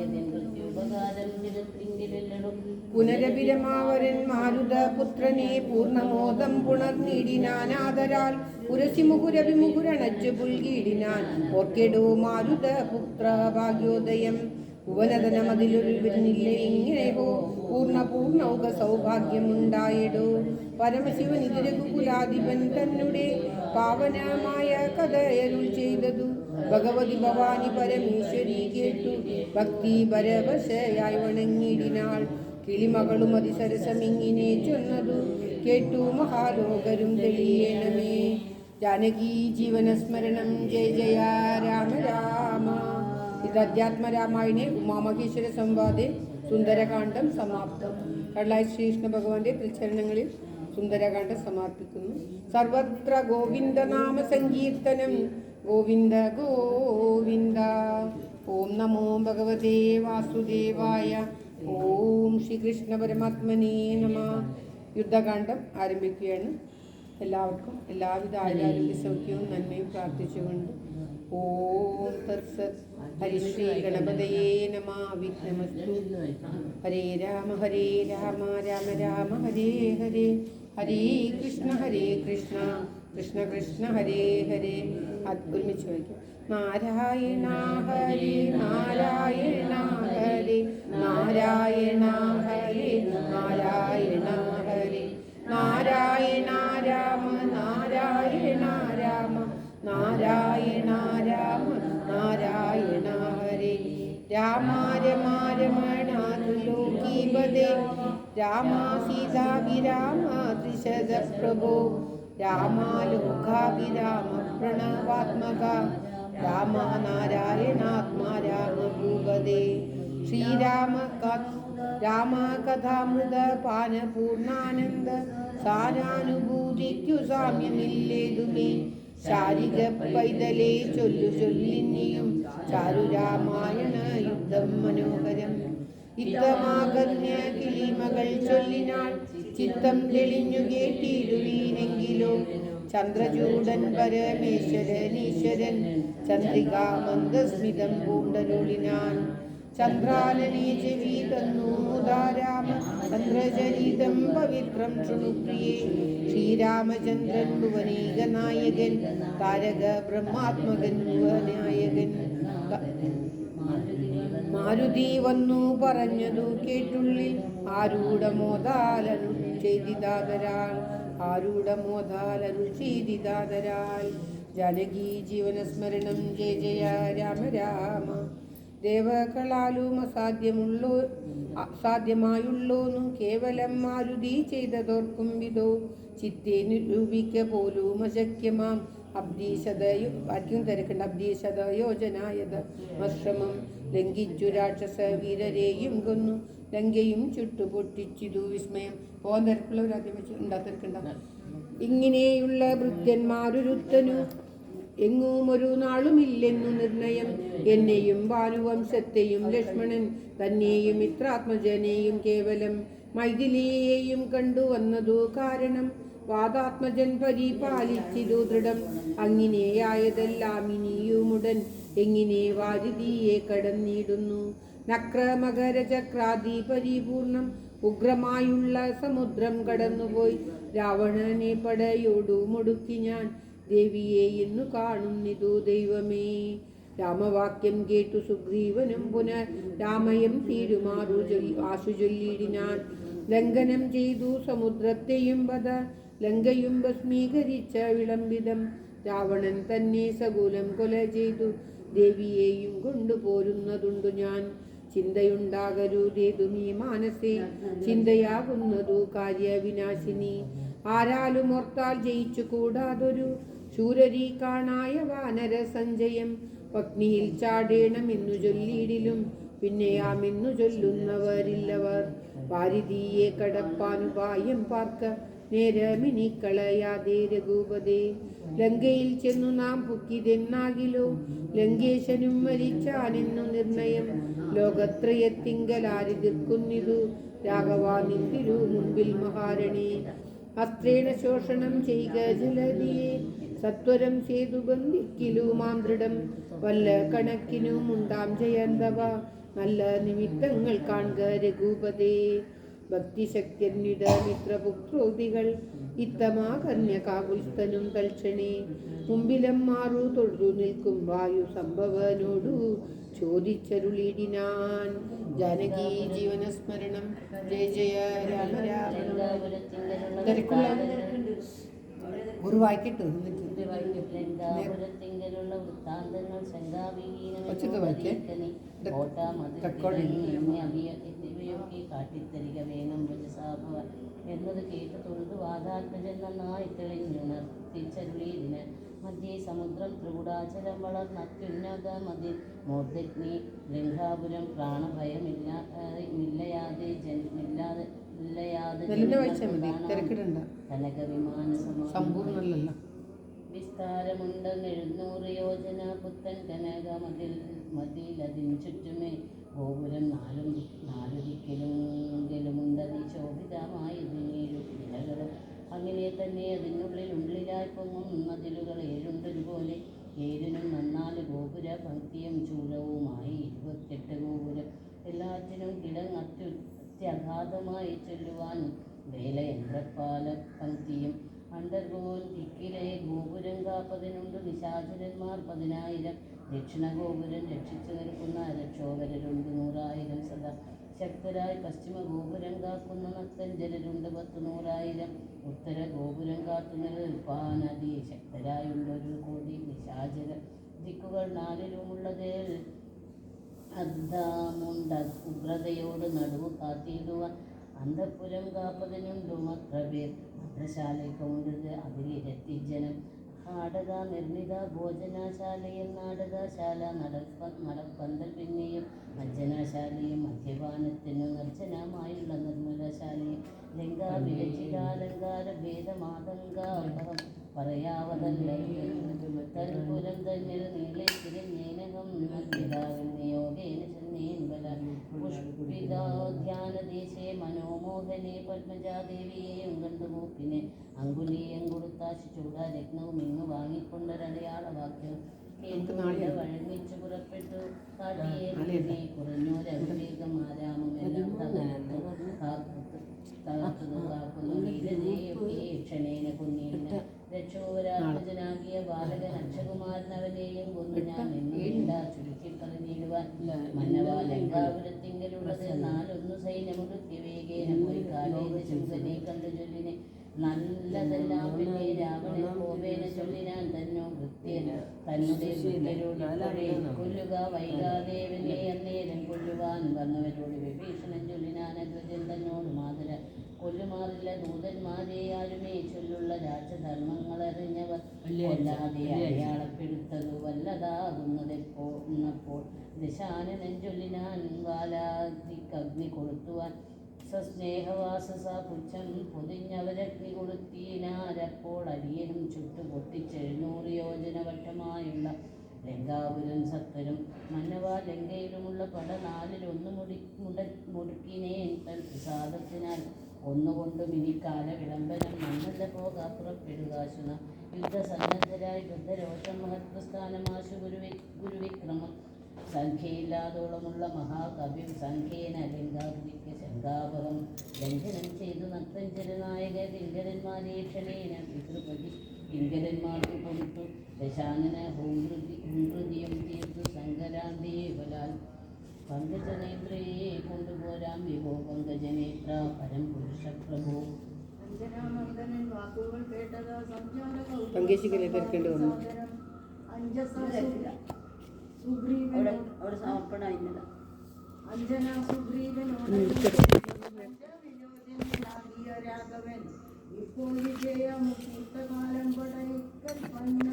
ഉപകാരം ജഗത്തിങ്കിലെല്ലടും പുനരഭിരമാവരൻ മാരുതപുത്രനെ പൂർണ്ണമോദം പുണർന്നിടിനാനാദരാൽ പുരസിമുകുരഭിമുകുരണച്ചു പുൽകിടിനാൻ ഓർക്കെടോ മാരുതപുത്ര ഭാഗ്യോദയം ഭുവനതനമതിലൊരു വരുന്നില്ല ഇങ്ങനെയോ പൂർണ്ണ സൗഭാഗ്യമുണ്ടായിടോ പരമശിവൻ ഇതിരകുലാധിപൻ തന്നെ പാവനമായ കഥയരുൾ ചെയ്തതു ഭഗവതി ഭവാനി പരമേശ്വരി കേട്ടു ഭക്തി പരവശയായി വണങ്ങിടിനാൾ കിളിമകളും അതിസരസമിങ്ങിനെ ചൊന്നതു കേട്ടു മഹാലോകരും തെളിയേണമേ. ജാനകി ജീവനസ്മരണം ജയ ജയ രാമ രാമ. ഇത് അധ്യാത്മരാമായണെ ഉമാമഹേശ്വര സംവാദേ സുന്ദരകാന്ഡം സമാപ്തം. കടലായി ശ്രീകൃഷ്ണ ഭഗവാന്റെ തൃച്ചരണങ്ങളിൽ സുന്ദരകാന്ഡം സമർപ്പിക്കുന്നു. സർവത്ര ഗോവിന്ദനാമ സങ്കീർത്തനം ഗോവിന്ദ ഗോവിന്ദ. ഓം നമോ ഭഗവതേ വാസുദേവായ. ഓം ശ്രീകൃഷ്ണ പരമാത്മനേ നമ. യുദ്ധകാന്ഡം ആരംഭിക്കുകയാണ്. എല്ലാവർക്കും എല്ലാവിധ ആരോഗ്യ സൗഖ്യവും നന്മയും പ്രാർത്ഥിച്ചുകൊണ്ട് ഓം തത്സത്. ഹരിശ്രീ ഗണപതയേ നമ. വിഘ്നമസ്തു. ഹരേ രാമ രാമ രാമ ഹരേ ഹരേ. ഹരേ കൃഷ്ണ കൃഷ്ണ കൃഷ്ണ ഹരേ ഹരേ. ഒരുമിച്ച് വയ്ക്കും. നാരായണ ഹരേ നാരായണ ഹരേ നാരായണ ഹരേ നാരായണ ഹരേ നാരായണ രാമ നാരായണ രാമ നാരായണ രാമ നാരായണ ഹരേ. രാമ രമണ ത്രിലോകീപദേ രാമ സീതാഭിരാമ ത്രിശത പ്രഭോ രാമ ലോകാഭിരാമ പ്രണവാത്മക രാമ നാരായണാത്മാ രാമ ഭൂപദേ. ശ്രീരാമ കഥാമൃത പാന പൂർണ്ണാനന്ദ സാരാനുഭൂതിക്കു സാമ്യമില്ലേതുമേ. ശാരിക പൈതലേ ചൊല്ലിനിയും ചാരു രാമായണ യുദ്ധം മനോഹരം. ഇതമാകന്യ കിളിമകൾ ചൊല്ലിനാൾ ചിത്തം തെളിഞ്ഞു കേട്ടിടുവീനെങ്കിലോ ചന്ദ്രചൂടൻ പരമേശ്വരനീശ്വരൻ ചന്ദ്രികാമന്ദസ്മിതം പൂണ്ടരുളിനാൻ ചന്ദ്രാലനീ ചെവി തന്നു മുതാരാമ ചന്ദ്രചരിതം പവിത്രം ശൃണുപ്രിയേ ശ്രീരാമചന്ദ്രൻ ഭുവനീക നായകൻ താരക ബ്രഹ്മാത്മകൻ ഭുവനായകൻ മാരുതി വന്നു പറഞ്ഞതു കേട്ടുള്ളിൽ ആരൂഢമോദാലനു ചെയ്തിതാതരാൽ ജാനകി ജീവനസ്മരണം ജയ ജയ രാമ രാമ ദേവകളാലും അസാധ്യമായുള്ളോന്നു കേവലം മാരുതി ചെയ്തതോർക്കും വിധോ ചിത്തെ നിരൂപിക്ക പോലും അശക്യമാം അബ്ദീശതയോജനായത മശ്രമം ലംഘിച്ചു രാക്ഷസ വീരരെയും കൊന്നു ലങ്കയും ചുട്ടുപൊട്ടിച്ചിതു വിസ്മയം പോകാൻ തിരക്കുള്ളവരാദ്യം വെച്ച് ഉണ്ടാത്തിരക്കുണ്ടാകും. ഇങ്ങനെയുള്ള ഭൃത്യന്മാരൊരുത്തനു എങ്ങും ഒരു നാളുമില്ലെന്നു നിർണയം എന്നെയും ഭാനുവംശത്തെയും ലക്ഷ്മണൻ തന്നെയും മിത്രാത്മജനെയും കേവലം മൈഥിലിയെയും കണ്ടുവന്നതു കാരണം വാദാത്മജൻ പരിപാലിച്ചിതു ദൃഢം അങ്ങിനെയായതെല്ലാം ഇനിയുമുടൻ എങ്ങിനെ വാരിതിയെ കടന്നിടുന്നു നക്രമകര ചക്രാദി പരിപൂർണം ഉഗ്രമായുള്ള സമുദ്രം കടന്നുപോയി രാവണനെ പടയോടു മുടുക്കി ഞാൻ ദേവിയെ ഇന്നു കാണുന്നിതു ദൈവമേ. രാമവാക്യം കേട്ടു സുഗ്രീവനും പുനഃ രാമയം തീരുമാറു ആശു ചൊല്ലിയിടിനാൻ ലംഘനം ചെയ്തു സമുദ്രത്തെയും വധ ലങ്കയും ഭസ്മീകരിച്ച വിളംബിതം രാവണൻ തന്നെ സകുലം കൊല ചെയ്തു ദേവിയെയും കൊണ്ടുപോരുന്നതുണ്ടു ഞാൻ ചിന്തയുണ്ടാകരുതേതുമീ മാനസേ ചിന്തയാകുന്നതു കാര്യവിനാശിനി ആരാലും ഓർത്താൽ ജയിച്ചു കൂടാതൊരു ശൂരരി കാണായ വാനര സഞ്ജയം പത്നിയിൽ ചാടേണമെന്നു ചൊല്ലിയിടിലും പിന്നെയാമെന്നു ചൊല്ലുന്നവരില്ലവർ വാരിതിയെ കടപ്പാനുപായം പാർക്ക നേരമിനിക്കളയാതെ രഘുപതേ ലങ്കയിൽ ചെന്നു നാം പുക്കിതെന്നാകിലോ ലങ്കേശനും മരിച്ചാനെന്നു നിർണയം ലോകത്രയത്തിങ്കലാരിതിർക്കുന്നിതു രാഘവാ നിന്തിരു മുൻപിൽ മഹാരണി അസ്ത്രേണ ശോഷണം ചെയ്യുക ജലതിയെ സത്വരം ചെയ്തു ബന്ധിക്കിലുമാം ദൃഢം വല്ല കണക്കിനും ഉണ്ടാം ജയന്തവ നല്ല നിമിത്തങ്ങൾ കാണുക രഘുപതേ ഭക്തിശക്തിന്വിത മിത്രപുത്രോതികൾ ഇത്തമാകന്യ കാകുൽസ്ഥനും തൽക്ഷണേ മുമ്പിലം മാറു തൊഴുതു നിൽക്കും വായു സംഭവനോടു ചോദിച്ചരുളിടിനാൻ ജാനകി ജീവനസ്മരണം ജയ ജയ രാമ രാമ. തിരക്കുള്ള ഒരു വായിക്കിട്ടു ലങ്കാപുരത്തിങ്കലുള്ള വൃത്താന്തങ്ങൾ ഒച്ചത്ത് വായിക്കേ ശങ്കാവിഹീനമൊക്കെ കാട്ടിത്തരിക വേണം വജസാഭവ എന്നത് കേട്ട് തൊഴുതു വാദാത്മജൻ നന്നായി തെളിഞ്ഞുണർത്തിച്ചരുളിയതിന് മധ്യേ സമുദ്രം ത്രികുടാചലം വളർന്നത്യുന്നത മതി മോർദ്ധഗ്നി ലങ്കാപുരം പ്രാണഭയമില്ലാതെ കനകവിമാന സമ്പൂർണ്ണല്ല വിസ്താരമുണ്ടെന്ന് 700 യോജന പുത്തൻ കനകമതിലതിന് ചുറ്റുമേ ഗോപുരം നാലു ദിക്കിലുമുണ്ടതി ശോഭിതമായതിനേഴു നിലകളും അങ്ങനെ തന്നെ അതിനുള്ളിലായി പൊങ്ങും മതിലുകൾ 7 പോലെ 7 4 ഗോപുര പങ്ക്തിയും ചൂലവുമായി 28 ഗോപുരം എല്ലാറ്റിനും അത്യഗാധമായി ചൊല്ലുവാൻ വേലയന്ത്രപ്പാല പങ്ക്തിയും അണ്ടർഗോൻ ദിക്കിലെ ഗോപുരം കാപ്പതിനുണ്ട് നിശാചരന്മാർ 10,000 ദക്ഷിണഗോപുരം രക്ഷിച്ചു നിൽക്കുന്ന രക്ഷോവരരുണ്ട് 100,000 സദാ ശക്തരായി പശ്ചിമ ഗോപുരം കാക്കുന്ന നക്തഞ്ചരരുണ്ട് 10,100,000 ഉത്തര ഗോപുരം കാത്തു നിൽപ്പാനതി ശക്തരായുള്ളൊരു കോടി നിശാചര ദിക്കുകൾ 4 അർദ്ധമുണ്ട ഉഗ്രതയോട് നടുവ് കാത്തിടുവാൻ അന്തഃപുരം കാപ്പതിനുണ്ടും അത്ര പേർ മന്ത്രശാലയ്ക്കുണ്ടത് അതിലിരത്തി ജനം നാടക നിർമ്മിത ഭോജനശാലയും നാടകശാല നടപ്പന്തൽ പിന്നെയും മജ്ജനശാലയും മദ്യപാനത്തിനു നിർജ്ജനമായുള്ള നിർമ്മലശാലയും ലങ്കാവിരചിരാലങ്കാര ഭേദമാതങ്കാപഹം പറയാവതല്ല തൽപുരം തന്നിൽ നീളെ തിരിഞ്ഞേനകം മദ്യതാവിന് യോഗേന ചെന്നേൻ ബല പുഷ്പിതോദ്യാനദേശേ മനോമോഹനെ പത്മജാദേവിയെയും കണ്ടുമൂക്കിനെ അങ്കുലീയം കൊടുത്താശി ചൂടാരത്നവും ഇങ്ങ് വാങ്ങിക്കൊണ്ടൊരടയാളവാക്യം കേട്ടുകൊണ്ട് വഴങ്ങിച്ചു പുറപ്പെട്ടു. കാട്ടിയെ കുറഞ്ഞോരവിവേകം ആരാമമെല്ലാം തകർത്തു കാക്കുന്നു. നീലതയൊക്കെ ക്ഷണേന കൊന്നില്ല. രക്ഷോവരാത്മജനാകിയ ബാലകൻ അക്ഷകുമാരൻ അവനെയും കൊന്നു ഞാൻ എന്നില്ല ചുരുക്കി പറഞ്ഞിടുവാൻ. മന്നവ ലങ്കാപുരത്തിങ്കലുള്ളത് 4 സൈന്യമൃത്യ വേഗേന പോയി കാലേന ശുഭനെ കണ്ടു ചൊല്ലിനെ നല്ലതെല്ലാം പിന്നെ രാവണൻ കോപേന ചൊല്ലിനാൻ തന്നോ വൃത്യൻ തന്നുടെ വൃത്യരോട് കൊല്ലുക വൈകാദേവനെ അന്നേരം കൊല്ലുവാൻ വന്നവരോട് വിഭീഷണൻ ചൊല്ലിനാൻ അധ്വജൻ തന്നോട് മാതര കൊല്ലുമാറില്ല ദൂതന്മാരെ ആരുമേ ചൊല്ലുള്ള രാജധർമ്മങ്ങളറിഞ്ഞവർ കൊല്ലാതെ അടയാളപ്പെടുത്തതു വല്ലതാകുന്നതെപ്പോൾ ദശാനനൻ ചൊല്ലിനാൻ വാലാതിക്കഗ്നി കൊളുത്തുവാൻ സസ്നേഹവാസസ പുച്ഛം പൊതിഞ്ഞവരഗ്നി കൊളുത്തീനാരപ്പോൾ അരിയനും ചുട്ടു പൊട്ടിച്ച്700 യോജന വട്ടമായുള്ള ലങ്കാപുരം സത്വരം. മന്നവ ലങ്കയിലുമുള്ള പട 4 മുടുക്കിനേൻ തൻ പ്രസാദത്തിനാൽ ഒന്നുകൊണ്ടും ഇനി കാല വിളംബരം നന്നല്ല പോകാപ്പുറപ്പെടുകാശുന. യുദ്ധസന്നദ്ധരായി ബുദ്ധരോഷം മഹത്വസ്ഥാനമാശു ഗുരുവിക്രമം സംഖ്യയില്ലാതോളമുള്ള മഹാകവി സംഖ്യേന ലങ്കാപുരിക്ക് ശങ്കാപകം ലംഘനം ചെയ്തു നക്തഞ്ചരനായക കിങ്കരന്മാരെ ക്ഷണേന പിതൃപതി കിങ്കരന്മാർക്ക് കൊടുത്തു. ദശാനന ഹുംഹൃതിയും തീർത്തു സങ്കരാന്തേവലാൽ പങ്കജനേത്രയെ കൊണ്ടുപോരാം വിഭോ പങ്കജനേത്ര പരം പുരുഷ പ്രഭോ. അഞ്ജനാനന്ദനൻ വാക്കുകൾ കേട്ടത് പങ്കേശിക്കലെ തിരക്കേണ്ടി വന്നു. അവിടെ സമർപ്പണമായില്ല. അഞ്ജന സുഗ്രീവനോട് രാഘവൻ ഇപ്പോൾ വിജയമുഹൂർത്തകാലം പടയ്ക്കൽ പന്ന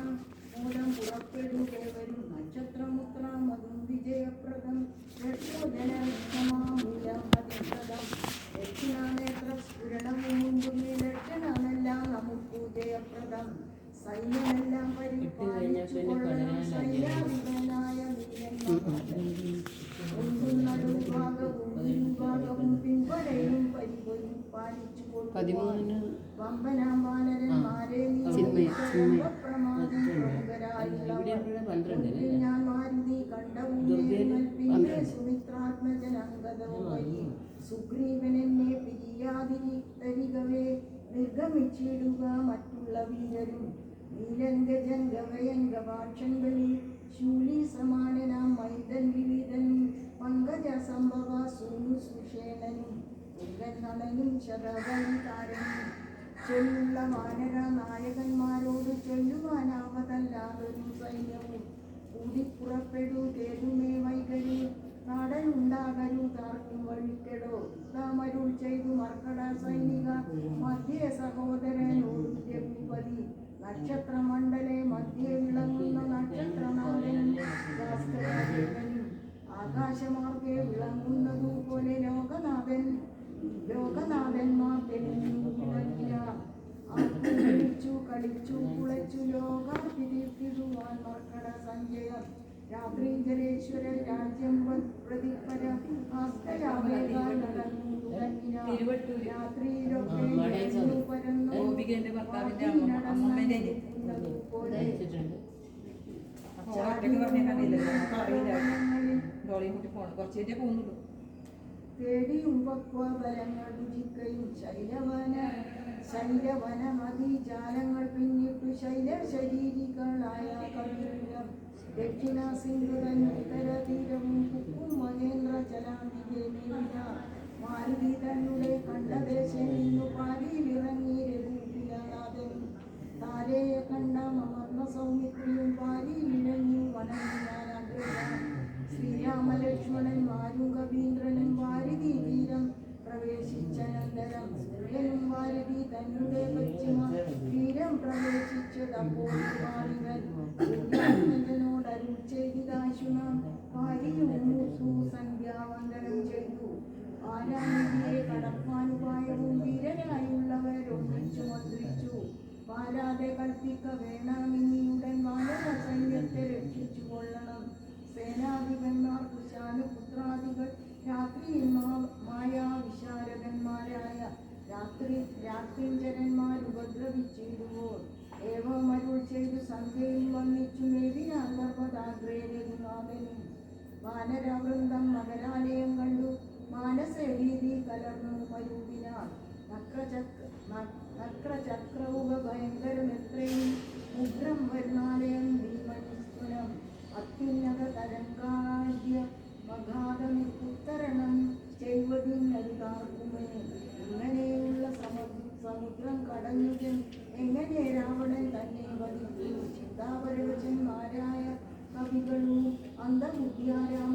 മൂലം പുറപ്പെടുകേവരും നക്ഷത്രമുത്രാമതും വിജയപ്രദം രക്ഷോജനമൂലം അതിപ്രദം ദക്ഷിണാനേത്ര സ്ഫുരണവും മുമ്പുമേ ലക്ഷണമെല്ലാം നമുക്ക് ജയപ്രദം സൈന്യമെല്ലാം പരിപാലിച്ചു കൊള്ളണം സൈന്യാധിപനായ ഭാഗവും പിൻപടയും പരിപാലിച്ചു കൊള്ളുവാൻ വമ്പനാം വാനരന്മാരെ ഞാൻ മാരുതി കണ്ടവും പിന്നെ സുമിത്രാത്മജനങ്കതവും സുഗ്രീവനെന്നെ പിരിയാതിരിക്കവേ നിർഗമിച്ചിടുക മറ്റുള്ള വീരരും നീലങ്കജംഗവയംഗവാക്ഷങ്ങളിൽ ശൂലി സമാനനാം മൈതൻ വിവിധനും പങ്കജ സംഭവ സൂനു സുഷേണനും ഉഗ്രനനും ശതവരികാരനും ചൊല്ലുള്ള വാനര നായകന്മാരോട് ചൊല്ലുവാനാവതല്ലാതൊരു സൈന്യവും കൂടിപ്പുറപ്പെടൂ തേതുമേ വൈകരു നാടനുണ്ടാകരു താർക്കും വഴിക്കെടോ താമരുൾ ചെയ്തു മർക്കട സൈനിക മധ്യ സഹോദരനോട് രഘുപതി നക്ഷത്രമണ്ഡലെ മധ്യ വിളങ്ങുന്ന നക്ഷത്രനാഥനും ശാസ്ത്രദേവനും ആകാശമാർഗെ വിളങ്ങുന്നതുപോലെ ലോകനാഥന്മാർ തെളിഞ്ഞു വിളങ്ങിയ കളിച്ചു കുളച്ചു ലോകാതിരിടുവാൻ മർക്കട സഞ്ജയം രാത്രിജലേശ്വര രാജ്യം പ്രതിപര തേടിയും പക്വബലങ്ങൾ രുചിക്കയും ശൈലവനമതിജാലങ്ങൾ പിന്നിട്ടു ശരീരികളായ കവിരം ദക്ഷിണ സിന്ധുതൻ ഉത്തര തീരവും കുക്കും മഹേന്ദ്ര ജലാന്തികെ മേവിന മാരുതി തന്നെ കണ്ടദേശം നിന്നു പാരിയിലിറങ്ങി രഘുനാഥൻ താരയെ കണ്ട അമർന്ന സൗമിത്രിയും പാരിയിലിഴഞ്ഞു വനങ്ങിനാഗ്രഹം ശ്രീരാമലക്ഷ്മണന്മാരും കവീന്ദ്രനും വാരിധി തീരം പ്രവേശിച്ചനന്തരം സൂര്യനും വാരിധി തന്നെ പശ്ചിമ തീരം പ്രവേശിച്ചതപ്പോൾ സൂര്യാത്മജനോടരുൾ ചെയ്തിതാശുന വാരിയൂസു സന്ധ്യാവന്ദനം ചെയ്തു ആരാനിധിയെ കടപ്പാനുപായവും വീരനായുള്ളവരൊന്നിച്ചു മന്ത്രിച്ചു പാരാതെ കൽപ്പിക്ക വേണമെന്നിയുടൻ വാനര സൈന്യത്തെ രക്ഷിച്ചു കൊള്ളണം സേനാധിപന്മാർ കുശാനുപുത്രാദികൾ വന്നിച്ചു മേവിനാൻ പർവ്വതാഗ്രേ രഘുനാഥനും വാനരവൃന്ദം മകരാലയം കണ്ടു മാനസഭീതി കലർന്നു മരൂപിനാൽ നക്രചക്രവുക ഭയങ്കരമെത്രയും ഉഗ്രം വരുണാലയം ഭീമനിസ്തുലം അത്യുന്നത തരംഗാദ്യ മഘാതമിത്തുത്തരണം ചെയ്വതിനരികാർക്കുമേ ഇങ്ങനെയുള്ള സമുദ്രം കടഞ്ഞുകൻ എങ്ങനെ രാവണൻ തന്നെ വധിച്ചു ചിന്താപരവചന്മാരായ കവികളും അന്തബുദ്ധിയാരാമ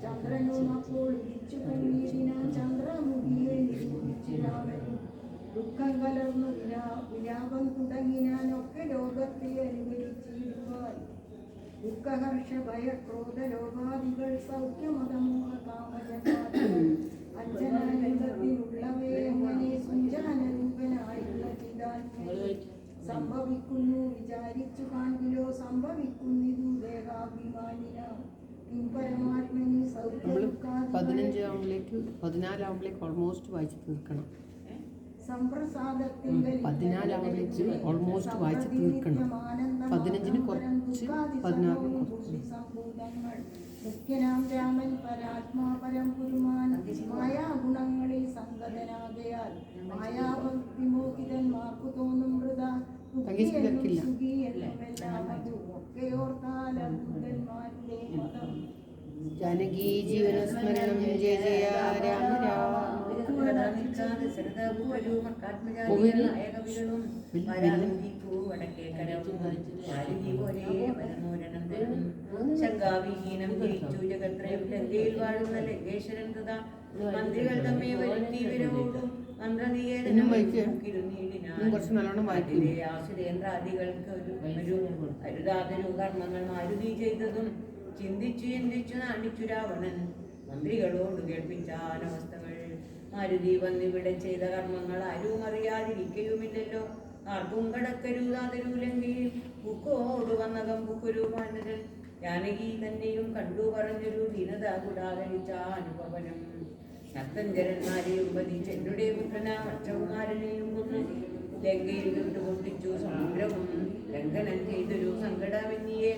ചന്ദ്രനും അപ്പോൾ ഇരിച്ചു കണ്ണീരിനാൽ ചന്ദ്രമുഖിയെ നിരൂപിച്ചു രാമനും ദുഃഖം കലർന്നു വിലാപം തുടങ്ങിനാനൊക്കെ ലോകത്തെ അനുകരിച്ചിടുവാൻ ദുഃഖഹർഷ ഭയ ക്രോധ ലോകാദികൾ സൗഖ്യമതമോഹ കാമജനാദികൾ അഞ്ജനാനന്ദത്തിനുള്ളവയെ അങ്ങനെ സുഞ്ചാനരൂപനായുള്ള ചിതാത്മനെ സംഭവിക്കുന്നു വിചാരിച്ചു കാണിലോ സംഭവിക്കുന്നിതു ദേഹാഭിമാനിന പരമാത്മനി നമ്മൾ 14 ഓൾമോസ്റ്റ് വായിച്ച് തീർക്കണം. സംപ്രസാദത്തിന്റെ 14 ഓൾമോസ്റ്റ് വായിച്ച് തീർക്കണം. 15 കുറച്ച് 16 മുഖ്യനാം രാമൻ പരാത്മാ പരം പുരുമാൻ മായാഗുണങ്ങളിൽ സംഗതനാകയാൽ മായാഭക്തിമോഹിതന്മാർക്കു തോന്നും മൃത ഒക്കെയോർത്താലൂതന്മാരുടെ മതം ജാനകി ജീവനസ്മരണം ജയ ജയ രാമ രാമ. ശങ്കാവിഹീനം ജയിച്ചു ജഗത്രയം ലങ്കയിൽ വാഴുന്ന ലങ്കേശ്വരൻ തഥാ മന്ത്രികൾ തമ്മെ വരുത്തി വിരവോടും ആസുരേന്ദ്രാദികൾക്ക് ഒരു അരുതാതൊരു കർമ്മങ്ങൾ മാരുതി ചെയ്തതും ചിന്തിച്ചു നാണിച്ചു രാവണൻ മന്ത്രികളോട് കേൾപ്പിച്ചാനവസ്ഥകൾ. മാരുതി വന്നിവിടെ ചെയ്ത കർമ്മങ്ങൾ ആരും അറിയാതിരിക്കയുമില്ലല്ലോ. ആർക്കും കടക്കരുതാതൊരു ലങ്കയിൽ ബുക്കോട് വന്നകം ബുക്കൊരു വാനരൻ ജാനകി തന്നെയും കണ്ടു പറഞ്ഞൊരു ദീനത കൂടാതരിച്ച അനുഭവനം. നക്തഞ്ചരന്മാരെയും വധിച്ച് എന്നുടെ പുത്രനാം അക്ഷകുമാരനെയും കൊന്ന് ലങ്കയിൽ വിട്ടുപൊട്ടിച്ചു സമുദ്രവും ലംഘനം ചെയ്തൊരു സങ്കടമെന്നിയെ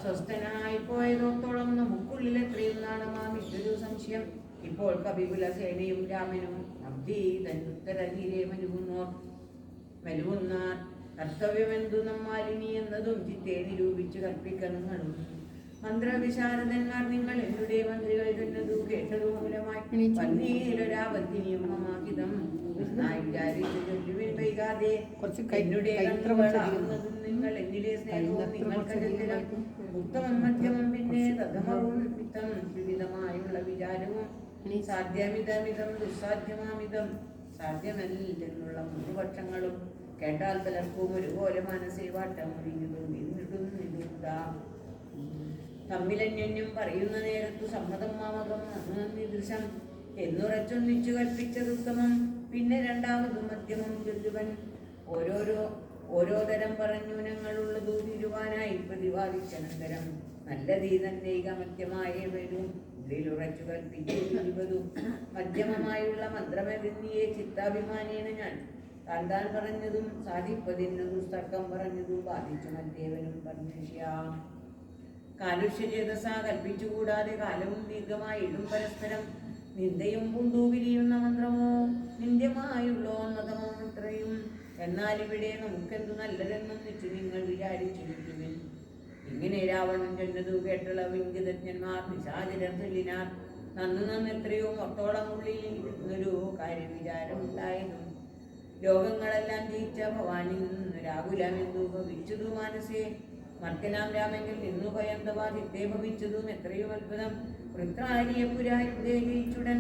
സ്വസ്ഥനായി പോയതോത്തോളം നമുക്കുള്ളിൽ എത്രയും നാണമാമിട്ടൊരു സംശയം. ഇപ്പോൾ കപികുല സേനയും രാമനും അബ്ദി തന്നുത്തരധീരെ മലുവുന്നാർ കർത്തവ്യമെന്തു നമ്മാലിനി എന്നതും ചിത്തെ നിരൂപിച്ചു കൽപ്പിക്കങ്ങളും. മന്ത്രവിശാരദന്മാർ നിങ്ങൾ എന്നുടെ മന്ത്രികൾ തന്നതു കേട്ടതു മൂലമായി പന്നീരൊരാപത്തിനിയും മമാഹിതം വൈകാതെ എന്നുടെ കണ്ണുകളാകുന്നതും നിങ്ങൾ എന്നിലെ സ്നേഹവും നിങ്ങൾക്കതിലും ഉത്തമം മധ്യമം പിന്നെ തഥമവും മിത്തം വിവിധമായുള്ള വിചാരവും സാധ്യമിതമിതം ദുസ്സാധ്യമാമിതം സാധ്യമല്ലെന്നുള്ള മുഴുപക്ഷങ്ങളും കേട്ടാൽ പലർക്കും ഒരുപോലെ മനസ്സേ വാട്ടം നിന്നിടും തമ്മിലന്യോന്യം പറയുന്ന നേരത്തു സമ്മതം മാമകം നിദൃശം എന്നുറച്ചൊന്നിച്ചു കൽപ്പിച്ചതുത്തമം. പിന്നെ രണ്ടാമത് മധ്യമം ചൊല്ലുവൻ ഓരോ തരം പറഞ്ഞൂനങ്ങളുള്ളതു തീരുവാനായി പ്രതിപാദിച്ചനന്തരം നല്ലതീ തന്നേക മധ്യമായ വരും ഇതിലുറച്ചു കൽപ്പിച്ചു. മധ്യമമായുള്ള മന്ത്രമെന്നിയെ ചിത്താഭിമാനേന ഞാൻ താൻ പറഞ്ഞതും സാധിപ്പതിന് ദുസ്തർക്കം പറഞ്ഞതും ബാധിച്ചു മറ്റേവനും പറഞ്ഞാം. കാലുഷ്യചേതസ കൽപ്പിച്ചുകൂടാതെ കാലവും ദീർഘമായിടും പരസ്പരം നിന്ദയും പൂണ്ടു വിരിയുന്ന മന്ത്രമോ നിന്ദ്യമായുള്ളോ എന്നതമോ ഇത്രയും. എന്നാൽ ഇവിടെ നമുക്കെന്തു നല്ലതെന്നും വെച്ചു നിങ്ങൾ വിചാരിച്ചിരിക്കുവിൻ. ഇങ്ങനെ രാവണൻ ചെന്നതു കേട്ടുള്ള വിംഗിതജ്ഞന്മാർ നിശാചരൻ ചൊല്ലിനാർ നന്നെത്രയോ മൊത്തോളം ഉള്ളിൽ ഇരുന്നൊരു കാര്യവിചാരമുണ്ടായതും. ലോകങ്ങളെല്ലാം ജയിച്ച ഭവാനിൽ നിന്ന് രാകുലമെന്തു ഭവിച്ചതു മാനസേ. മർക്കനാം രാമെങ്കിൽ നിന്നു ഭയന്തവാ ചിത്തേ ഭവിച്ചതും എത്രയും അത്ഭുതം. വൃത്രാരിയെ പുരായുദ്ധേ ജയിച്ചുടൻ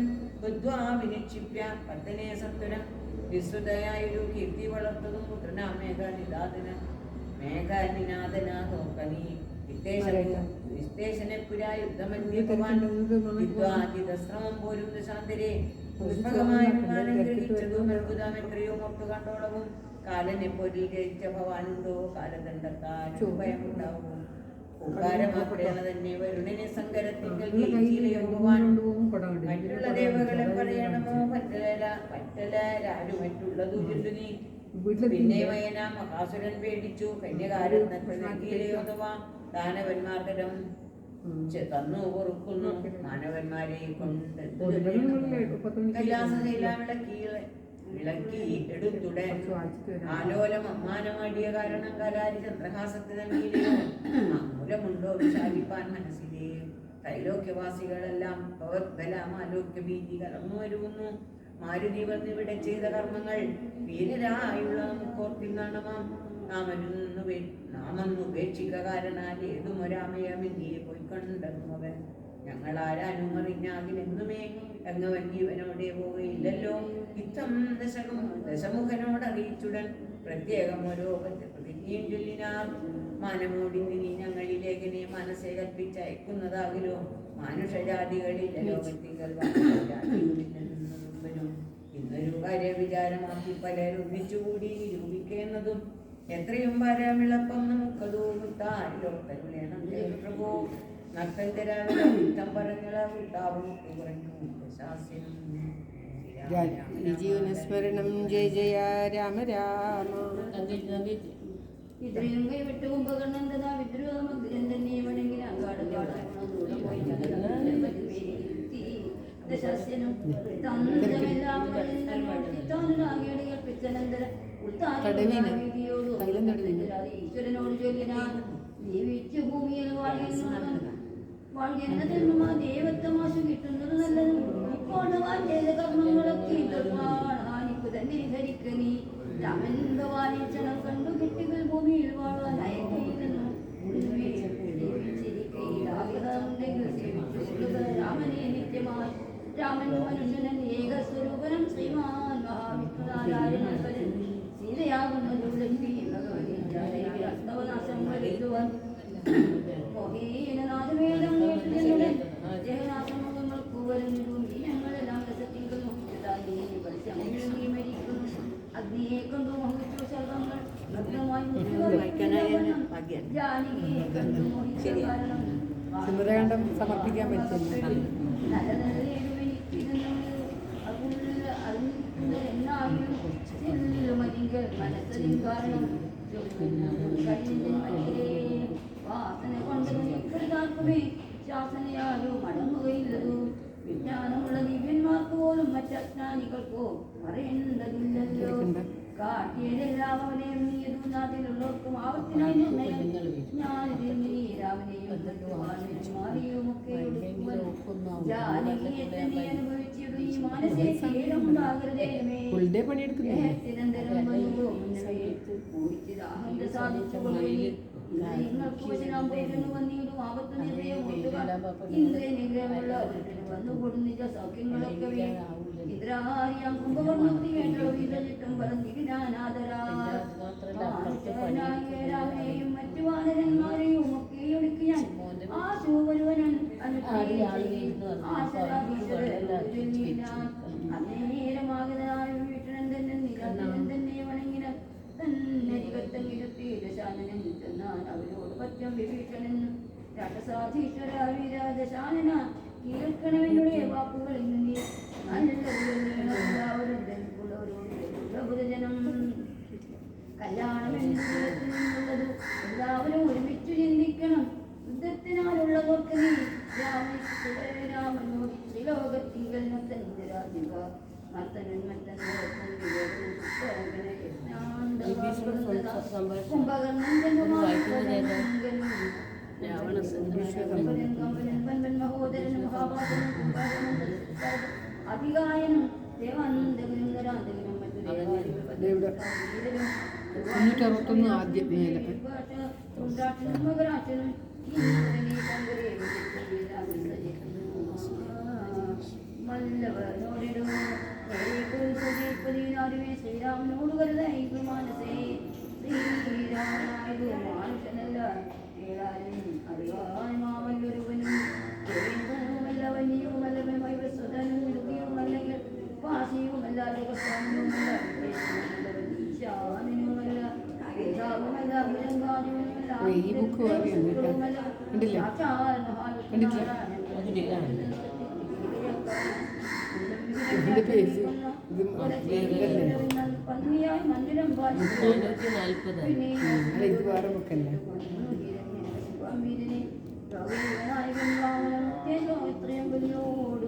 വിനിക്ഷിപ്യ പത്തനെ സത്വരം വിസ്തൃതയായൊരു കീർത്തി വളർത്തതും പുത്രനാ മേഘനിനാഥന നോക്കനീ വിസ്തേശനെ പുരായുദ്ധമന്യ ഭവാൻ വിദ്വാജിതശ്രമം പോലും ദശാന്തരെ പുഷ്പകമായ വിമാനം ഗ്രഹിച്ചതും അത്ഭുതം എത്രയോ മൊട്ടു കണ്ടോളവും. കാലനെ പൊരിൽ ജയിച്ച ഭവാനുണ്ടോ കാലദണ്ഡത്താൽ ഭയമുണ്ടാവും. ഉക്കാരമാത്രേണ തന്നെ വരുണനെ സങ്കരത്തിങ്കൽ മറ്റുള്ള ദേവകളെ പറയണമോ പറ്റലാരു മറ്റുള്ളതു ചൊല്ലു നീ പിന്നെ വയന മഹാസുരൻ പേടിച്ചു കന്യകാരത്നത്തിലേയോധവ ദാനവന്മാർക്കരം തന്നു പൊറുക്കുന്നു മാനവന്മാരെ കൊണ്ട് കൈലാസശൈലാം വിളക്കി എടുത്തുടൻ ആലോലം അമ്മാനമാടിയ കാരണം കലാരി ചന്ദ്രഹാസത്തിൽ നൽകിയില്ലേ മൂലമുണ്ടോ വിശാലിപ്പാൻ മനസ്സിലെ ത്രൈലോക്യവാസികളെല്ലാം ഭഗവത്ബലാമാലോക്യ ഭീതി കലർന്നു വരുന്നു മാരുതി വന്നിവിടെ ചെയ്ത കർമ്മങ്ങൾ വീരരായുള്ള നമുക്കോർത്തിന്നാണമാം നാമെന്നുപേക്ഷിക്ക കാരണാൽ ഏതുമൊരാമയമെന്നിയെ പോയിക്കൊണ്ടെന്നവൻ ഞങ്ങൾ ആരാനും അറിഞ്ഞാകിലെന്നുമേ അങ്ങവൻ ജീവനോടെ പോവുകയില്ലല്ലോ ഇത്തം ദശമുഖനോട് അറിയിച്ചുടൻ പ്രത്യേകം ഓരോ പ്രതിജ്ഞയും ചൊല്ലിനാർ മാനമോടിന് നീ ഞങ്ങളിലേക്കനെ മനസ്സെ കൽപ്പിച്ചയക്കുന്നതാകിലോ മാനുഷജാതികളിൽ ലോകത്തികൾ ജാതികളില്ലെന്നതും ഇന്നൊരു കാര്യവിചാരമാക്കി പലരൊന്നിച്ചുകൂടി നിരൂപിക്കുന്നതും എത്രയും പരമിളപ്പം നമുക്കതോ മുത്താരിലോട്ടരുളേണം പ്രഭോ നർത്തന്തരാവിധം പറഞ്ഞള വിട്ടാവും പറഞ്ഞു ശാസ്യം ജീവനസ്മരണം ജയ ജയ രാമ രാമ. ഇത്രയും കൈവിട്ട് കുംഭകർണന്തതാ വിദ്രോഹമഗ്രം തന്നെ വണെങ്കിൽ ഈശ്വരനോട് ചൊല്ലിനാൻ ജീവിച്ചു ഭൂമിയിൽ വാഴുന്ന ജന്മമാ ദേവത്വമാശു കിട്ടുന്നത് നല്ലത് ഇപ്പോൾ ചെയ്ത കർമ്മങ്ങളൊക്കെ ഹാനിക്കു തന്നെ ധരിക്ക നീ രാമൻ ഭവാനിക്ഷണം കണ്ടു കിട്ടികൾ ഭൂമിയിൽ വാഴാൻ അയക്കുന്നു രാമനെ നിത്യമായി രാമൻ മനുഷ്യനൻ ഏകസ്വരൂപനം ശ്രീമാൻ മഹാവിഷ്ണുനാരായണൻ സീതയാകുന്നതുള്ളി അസ്തവനാശം വരുത്തുവാൻ മോഹീനനാഥവേദം ജഗനാഥമുഖങ്ങൾക്ക് വരുന്നു ഞങ്ങളെല്ലാം രസത്തിങ്കൾ മുഖ്യതായി മരിക്കുന്നു അഗ്നിയെ കൊണ്ടു മോഹിച്ചു സർവങ്ങൾ ഭദ്രമായി ജാനകിയെ കണ്ടു മോഹിച്ച കാരണം സുന്ദരകാന്ഡം സമർപ്പിക്കാൻ പറ്റില്ല. നല്ല നല്ല എന്നായും മനസ്സിൽ കാരണം വാസന കൊണ്ടതാക്കുമേ ശാസനയാലോ മടങ്ങുകയില്ലതു വിജ്ഞാനമുള്ള ദിവ്യന്മാർക്ക് പോലും മറ്റജ്ഞാനികൾക്കോ അറിയേണ്ടതില്ലല്ലോ കാട്ടിയതെല്ലാവരെയും നീതുനാഥിലുള്ളവർക്കും ആവത്തിനായി നിർണയം രാമനെയും മാറിയുമൊക്കെ ജാനകിയെ തന്നെ അനുഭവിച്ചിടു ഈ മാനസേ ക്ഷീണമുണ്ടാകരുതേമേ നിരന്തരം വന്നുവോ മുന്നേ സാധിച്ചുകൊള്ളി നിങ്ങൾക്ക് വചനം പേരുന്നു വന്നിടും ആപത്ത് നിർണയം ഇന്ദ്രിയ നിഗ്രഹമുള്ള വന്നുകൊടും നിജ സൗഖ്യങ്ങളൊക്കെ ഇന്ദ്രാരിയാം കുംഭകർണത്തി വേണ്ട വിധചിട്ടും പറഞ്ഞിരാനാദരാമനെയും മറ്റു വാനരന്മാരെയും ഒക്കെ ഒടുക്കിയാൻ ആ ശൂവരുവനൻ അന്നേരമാകതായ വീട്ടനൻ തന്നെ നിരാധനൻ തന്നെ വണങ്ങിന തന്നരികത്തങ്ങിരുത്തി ദശാനനൻ ചെന്നാൽ അവരോട് പറ്റം വിഭീഷണൻ രാക്ഷസാധീശ്വര വിരാജശാനന കേൾക്കണമെന്നുடைய വാക്കുകൾ ഇന്ന് നീ നല്ലവരും കല്യാണം എന്നുള്ളത് എല്ലാവരും ഒരുമിച്ചു ചിന്തിക്കണം യുദ്ധത്തിനാലുള്ളവർക്ക് നീ രാമനോട് ശ്രീലോകത്തിങ്കൽ അധികായനും ദേവാനന്ദകനും നരാന്തകനും മറ്റു 561 ആദ്യം മേലെ ശ്രീരാമനോട് കരുതായി മാനസേ ശ്രീരാമനായത് മാനുഷനല്ല അറിയാനുമാവല്ലൊരുവനും ദേവേന്ദ്രനുമല്ല വന്യവുമല്ല വൈവസ്വതനും മൃഗിയുമല്ലെങ്കിൽ വാസിയുമല്ല ലോകസ്വാമിയുമല്ല ഈശാനുമല്ല വേദാവുമല്ല ഭുജങ്കാദിയുമല്ല ഇതിന്റെ പേജ് ഇത് പന്നിയായി മന്ദിരം പാലിച്ചു. 440. പിന്നെ അല്ല, ഇത് വേറെ ബുക്കല്ലേ? നായകൻ വാമനം ഇത്രയും വലിയോട്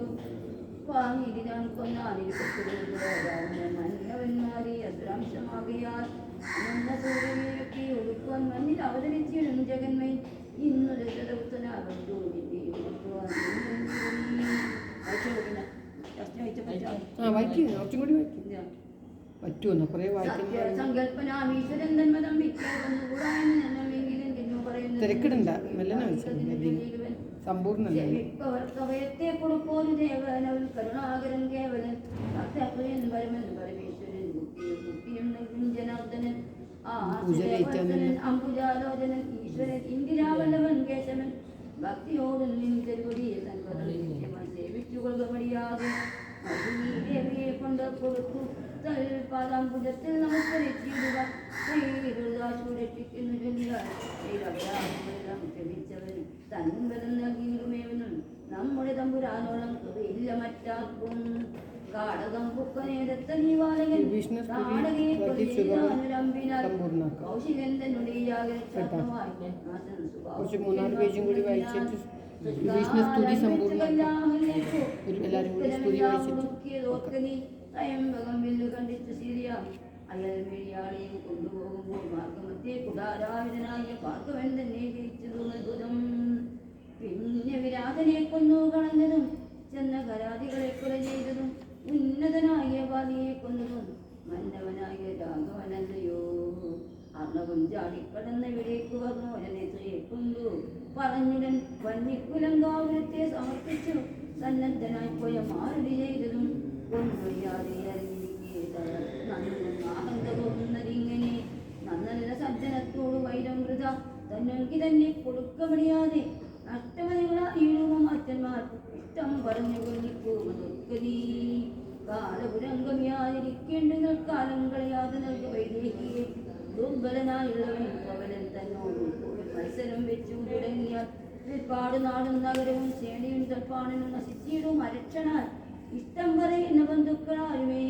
വാങ്ങിയിരിക്കാൻ കൊന്നാലിൽ മന്നവന്മാരെ അദ്രാംശമാകിയാൽ അനന്ത സൂര്യനെയൊക്കെ ഒടുക്കുവാൻ മണ്ണിൽ അവതരിച്ചിടും ജഗന്മൈ ഇന്നു ദശരഥനാകും ആ വായിക്കും, കുറച്ചും കൂടി വായിക്കും. പറ്റുമെന്നോ കുറേ വായിക്കുന്ന സങ്കല്പനാമീശ്വരൻ തന്മതം വിദ്യാകുടായെന്ന് ഞങ്ങളെങ്കിലും തിന്നു പറയുന്നു. തിരക്കിടണ്ട, മെല്ലനെ വായിച്ചു. സമ്പൂർണ്ണല്ലേ? കവയത്തെ കൊടുപ്പോരു ദേവനവൻ കരുണാകരൻ കേവലൻ ഭക്തപ്രിയൻ പരമൻ പരമേശ്വരൻ മുക്തിയും നൽകും ജനാർദ്ദനൻ അംബുജാലോചനൻ ഈശ്വരൻ ഇന്ദിരാവല്ലവൻ കേശവൻ ഭക്തിയോടും നിൻകൊടിയെ സേവിച്ചുകൊള്ളുക മടിയാതെ ദേവിയെ കൊണ്ട് കൊടുത്തു പാദാംബുജത്തിൽ നമസ്കരിച്ചിടുക രക്ഷിക്കുന്നു ചൊല്ലിയാൽ ക്ഷമിച്ചവൻ തൻവരം നൽകിയിടുമേവനും നമ്മുടെ തമ്പുരാനോളം കൃപയില്ല മറ്റാർക്കും കാടകം പുക്കനേരത്തനീവാലകൻ കൗശികൻ തന്നുടേ കുറച്ച് 3-4 പേജും കൂടി വായിച്ചിട്ട് വിഭീഷണ സ്തുതി സമ്പൂർണ്ണമാക്കാം. എല്ലാവരും കൂടി സ്തുതി വായിച്ചിട്ട് സ്വയംഭകം വില്ലു കണ്ടിട്ട് സീരിയ അയൽ മെഴിയാളിയും കൊണ്ടുപോകുമ്പോൾ മാർഗമത്തെ കുടാരാവിധനായ പാർക്കവൻ തന്നെ ജയിച്ചതും അത്ഭുതം. പിന്നെ വിരാതനെ കൊന്നു കളഞ്ഞതും ചെന്ന കരാതികളെ കൊല ചെയ്തതും ഉന്നതനായ ബാലിയെ കൊന്നതും മന്നവനായ രാഘവനല്ലയോ. അർണവും ചാടിക്കടന്നവിടേക്ക് വന്നു ഒരനെത്രയെ കൊണ്ടു പറഞ്ഞുടൻ വന്നിക്കുലങ്കാവുരത്തെ സമർപ്പിച്ചു സന്നദ്ധനായി പോയ മാരുതി ചെയ്തതും കൊന്നൊഴിയാതെ അഹന്തപോകുന്നതിങ്ങനെ നന്നല്ല സജ്ജനത്തോട് വൈരം വൃത തന്നൽക്ക് തന്നെ കൊടുക്കമടിയാതെ അഷ്ടമതികളായിടുമോ അച്ഛന്മാർ ഇഷ്ടം പറഞ്ഞു കൊല്ലിപ്പോകുന്നൊക്കരീ കാലപുരംഗമ്യാതിരിക്കേണ്ടുന്ന കാലം കളയാതെ നൽകി വൈദേഹിയെ ദുർബലനായുള്ളവൻ പവലൻ തന്നോട് മത്സരം വെച്ചു തുടങ്ങിയാൽ പാട് നാടും നഗരവും സേനയും തൽപ്പാണനും നശിച്ചിടും അരക്ഷണാൽ ഇഷ്ടം പറയുന്ന ബന്ധുക്കളാരുമേ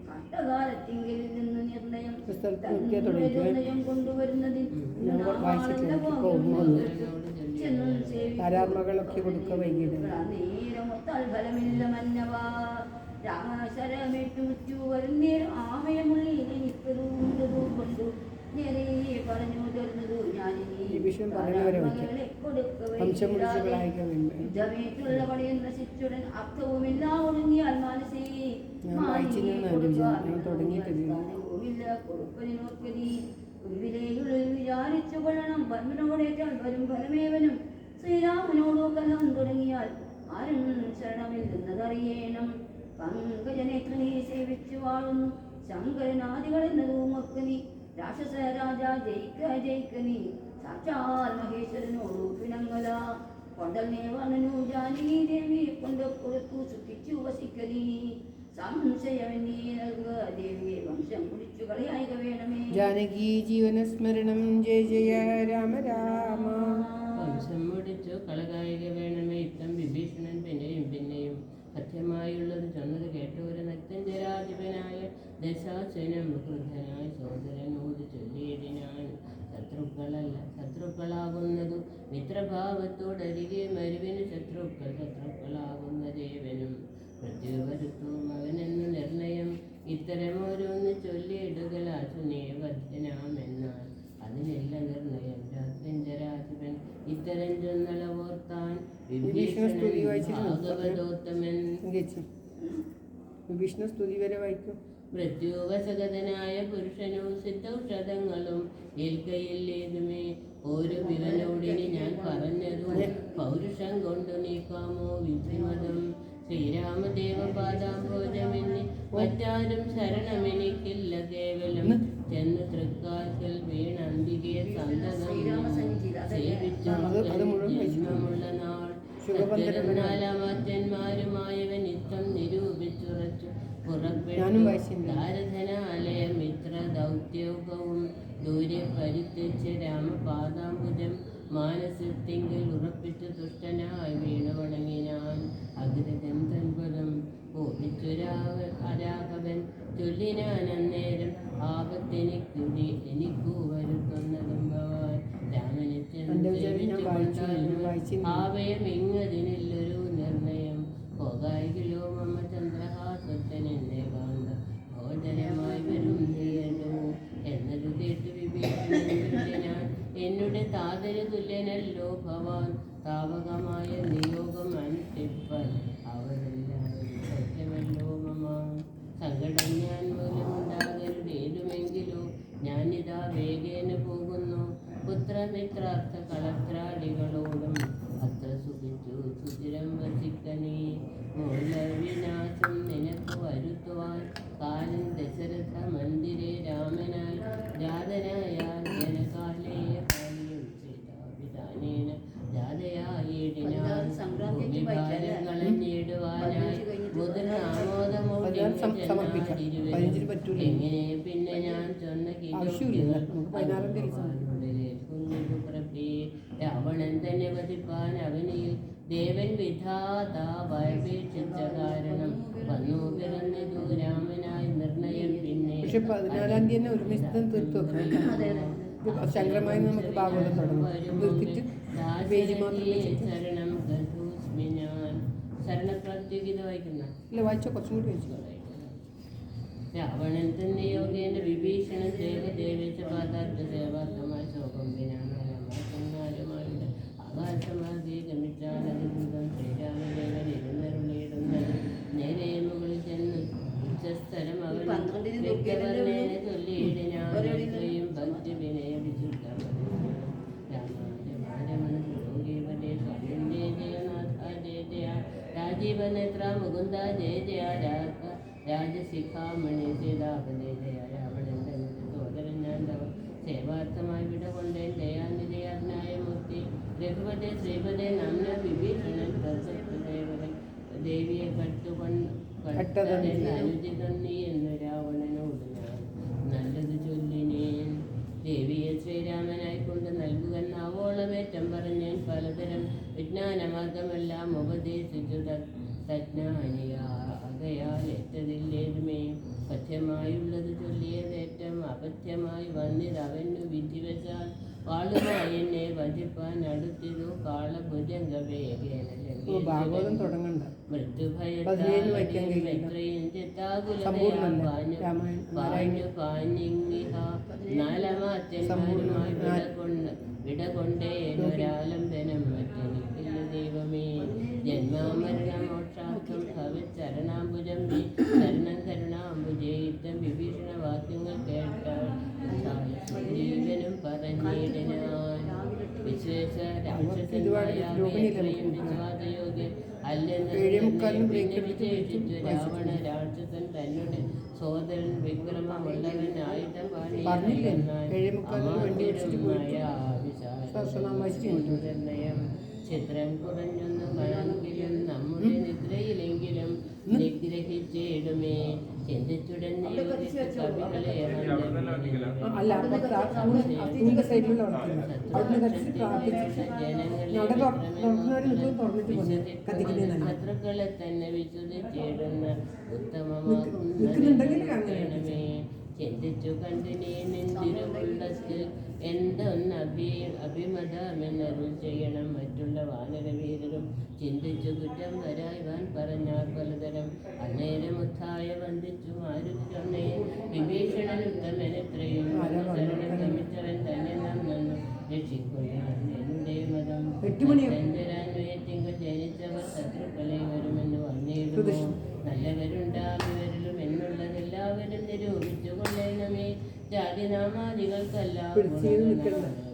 കഷ്ടകാലത്തിങ്കിൽ നിന്ന് നിർണയം കൊണ്ടുവരുന്നതിൽ ആരാത്മകളൊക്കെ കൊടുക്കുക വൈകിട്ട് നേരമൊത്താൽ ഫലമില്ല മന്നവാ രാമശരമേറ്റു മുറ്റു വരുന്നേരം ആമയമുള്ളിൽ എനിക്കതുകൊണ്ടതു കൊണ്ടു നേരെ പറഞ്ഞു തരുന്നതു ഞാനിനിട്ടുള്ള പണിയും നശിച്ചുടൻ അർത്ഥവുമില്ല ഒടുങ്ങിയാൽ മനസ്സേ കൊടുപ്പതിനോർക്കതി ഉരുവിലേയുള്ളിൽ വിചാരിച്ചു കൊള്ളണം പന്മനോടേറ്റാൽ വരും ഫലമേവനും ശ്രീരാമനോടോ കലം തുടങ്ങിയാൽ ആരും ശരണമില്ലെന്നതറിയേണം. പങ്കജനേത്രനെ സേവിച്ചു വാഴുന്നു ശങ്കരനാദികളെന്നതും നീ രാക്ഷസ രാജ ജയിക്ക നീ സാക്ഷാൽ മഹേശ്വരനോടു പിണങ്ങല കൊണ്ടലിനെ വനനു ജാനകി ദേവിയെ കൊണ്ട് കൊടുത്തു സുഖിച്ചു വസിക്കലീ സംശയമേ നൽകുക ദേവിയെ വംശം കുടിച്ചു കളയായിക വേണമേ. ജാനകി ജീവന സ്മരണം ജയ ജയ രാമ രാമ. വംശം മുടിച്ചു കളകായിക വേണമേ. ഇത്തം വിഭീഷണൻ പിന്നെയും സത്യമായുള്ളത് ചൊന്നത് കേട്ടൊരു നക്തഞ്ചരാധിപനായ ദശാസനം ക്രുദ്ധനായ സോദരനോട് ചൊല്ലിയതിനാണ് ശത്രുക്കളാകുന്നതു മിത്രഭാവത്തോടരികെ മരുവിന് ശത്രുക്കളാകുന്ന ദേവനും മൃത്യുവരുത്തു മകനെന്നു നിർണയം ഇത്തരമോരോന്ന് ചൊല്ലിയിടുകലാസുനേ വർദ്ധനാമെന്നാൽ അതിനെല്ല നിർണയം രാത്രിഞ്ചരാധിപൻ ഇത്തരം ചൊന്നളവോർത്താൻ ഭാഗവതോത്തമൻ വിഭീഷണ സ്തുതി വരെ വായിക്കും. മൃത്യുവശഗതനായ പുരുഷനും സിദ്ധൌഷധങ്ങളും ഏൽക്കയില്ലേതുമേ ഒരു വിവനോടിനി ഞാൻ പറഞ്ഞതു പൗരുഷം കൊണ്ടു നീക്കാമോ വിധിമതം. ശ്രീരാമദേവപാദാംഭോജമെന്നി മറ്റാരും ശരണമെനിക്കില്ല കേവലം ചെന്ന് തൃക്കാൽക്കൽ വീണന്തികയെ സന്തതം സേവിച്ചുള്ള നാൾ നാലാമാറ്റന്മാരുമായവൻ ഇത്തം നിരൂപിച്ചുറച്ചു പുറപ്പെട്ടു ഭാരതനാലയ മിത്ര ദൗത്യൗകവും ദൂരെ പരിത്യച്ച് രാമപാദാംബുജം മാനസത്തിങ്കിൽ ഉറപ്പിച്ചു തുഷ്ടനായി വീണു വണങ്ങിനാൻ അഗ്രജൻ തൻപദം ഓപിച്ചു രാഘവൻ ചൊല്ലിനാൻ അന്നേരം ആപത്തെനിക്കു വരുത്തുന്നതും ഭവാൻ. രാമനെ ആവയമിങ്ങതിനില്ലൊരു നിർണയം. പോകായിലോ മമ്മ ചന്ദ്രഹാസത്തനെന്നെ കാന്ത ഭോജനമായി വരും നീയല്ലോ എന്നതു കേട്ട് വിഭീഷണൻ എന്നുടെ താതന് തുല്യനല്ലോ ഭവാൻ. താവകമായ നിയോഗം അനുഷ്ഠിപ്പാൻ അവരെല്ലാവരും സത്യമല്ലോ മമ. സങ്കടം ഞാൻ മൂലമുണ്ടാകരുതേലുമെങ്കിലോ ഞാനിതാ വേഗേന പോകുന്നു. പുത്രമിത്രാർത്ഥ കളത്രാദികളോടും അത്ര സുഖിച്ചു സുചിരം വസിക്കനീ. മൂലവിനാശം നിനക്ക് വരുത്തുവാൻ കാലം ദശരഥ മന്ദിരേ രാമനാൽ ജാതനായ ജനകാലേയ കാലിയും സീതാഭിധാനേന ജാതയായിടിനാൽ ഭൂമിഭാരങ്ങളഞ്ഞിടുവാനായി മുതിർന്ന ആമോദമോടെ എങ്ങനെ പിന്നെ ഞാൻ ചൊന്ന രാവണൻ തന്നെ വധിപ്പാൻ അവനിൽ ദേവൻ വിധാത ഭയപേക്ഷിച്ച കാരണം വന്നു പിറന്നിതു രാമനായി നിർണയം. പിന്നെ 14-ാം തീയതി ഒരുമിച്ച് തീർത്തു വെക്കണം. ശങ്കരമായി നമുക്ക് ഭാഗവതം തുടങ്ങും. ശരണം ഗതോസ്മി ഞാൻ. ശരണപ്രത്യുഗീത വായിക്കുന്ന ഇല്ല, വായിച്ചോ, കുറച്ചും കൂടി വായിച്ചോ. രാവണൻ തന്നെ യോഗേന വിഭീഷണ ദേവദേവേശ പാദാർത്ഥ സേവാർത്ഥമായ ശോകം വിനാമാരുമാരുടെ ആകാശമാകെ ഗമിച്ചാലതിബുധം ശ്രീരാമദേവൻ ഇരുന്നരുളിയിടുന്നത് നേരെ മുകളിൽ ചെന്ന് ഉച്ചസ്ഥലം അവൻ വ്യക്തവർണ്ണേന ചൊല്ലിയിടിനായും ഭക്തി വിനയ വിശുദ്ധ രാജീവനേത്ര മുകുന്ദ ജയ ജയ രാജശിഖാമണി സീതാപദേ ജയ. രാവണൻ തന്നെ സോദരൻ ഞാൻ തവ സേവാർത്ഥമായി വിട കൊണ്ടേൻ ദയാനിധയാജ്ഞായ മൂർത്തി. രഘുപതേ ശ്രീപദേ നാമ്ന വിഭീഷണൻ ദേവിയെ കട്ടുകൊണ്ടനുചിതണ്ണി എന്ന് രാവണനോട് ഞാൻ നല്ലത് ചൊല്ലിനേൻ. ദേവിയെ ശ്രീരാമനായിക്കൊണ്ട് നൽകുകന്നാവോളമേറ്റം പറഞ്ഞേൻ. പലതരം വിജ്ഞാനമാർഗമെല്ലാം ഉപദേശിച്ചു തജ്ഞാനിയാകയാൽ ഏറ്റതില്ലേതുമേ. പഥ്യമായുള്ളത് ചൊല്ലിയതേറ്റം അപഥ്യമായി വന്നിതവനു വിധിവശാൽ വാളുമായി എന്നെ വധിപ്പാൻ അടുത്തിതു കാളഭുജംഗ വേഗേന ഭാഗവതം തുടങ്ങണ്ട. മൃത്യുഭയത്രയും ചിത്താകുലതയാഞ്ഞു പാഞ്ഞിങ്ങിഹ നാലമാത്യന്മാരുമായി വിടകൊണ്ടേനൊരാലംബനം മറ്റെനിക്കില്ല ദൈവമേ. ജന്മാമരണമോക്ഷാർത്ഥം ഭവിച്ചരണാംബുജം ശരണം കരുണാംബുജേ. യുദ്ധം വിഭീഷണ വാക്യങ്ങൾ കേട്ടാൽ ജീവനും പറഞ്ഞിടിനാൻ. വിശ്വേശ രാക്ഷസന്മാരായ വിശ്വാസയോഗ്യൻ അല്ലെന്ന് വിശേഷിച്ചു രാവണ രാക്ഷസൻ തന്നുടെ സോദരൻ വിക്രമമുള്ളവൻ ആയുധം നിർണയം. ചിത്രം കുറഞ്ഞൊന്നു കണെങ്കിലും നമ്മുടെ നിദ്രയിലെങ്കിലും നിഗ്രഹിച്ചിടുമേ. ചിന്തിച്ചുടൻ കവികളെ ശത്രുക്കളെ തന്നെ വിശ്വസിച്ചിടുന്ന ഉത്തമമാകുന്നേ. ചിന്തിച്ചു കണ്ടിനീ നിന്തിരുവുള്ളത്തിൽ എന്തൊന്ന് അഭിമതമെന്നരുൾ ചെയ്യണം. മറ്റുള്ള വാനരവീരരും ചിന്തിച്ചു കുറ്റം വരായ്വാൻ പറഞ്ഞാൽ പലതരം. അന്നേരം ഉത്ഥായ വന്ദിച്ചു മാരുതിയൊന്നേ. വിഭീഷണനുത്തമനെത്രയും ശരണം ഗമിച്ചവൻ തന്നെ നന്നു രക്ഷിക്കുകയെന്റെ മതം. തിങ്കൾ ജനിച്ചവർ ശത്രുക്കളെ വരുമെന്ന് വന്നിടുമോ. നല്ലവരുണ്ടാകുവരിലും എന്നുള്ളതെല്ലാവരും നിരൂപിച്ചു കൊള്ളേണമേ. ജാതിനാമാദികൾക്കെല്ലാം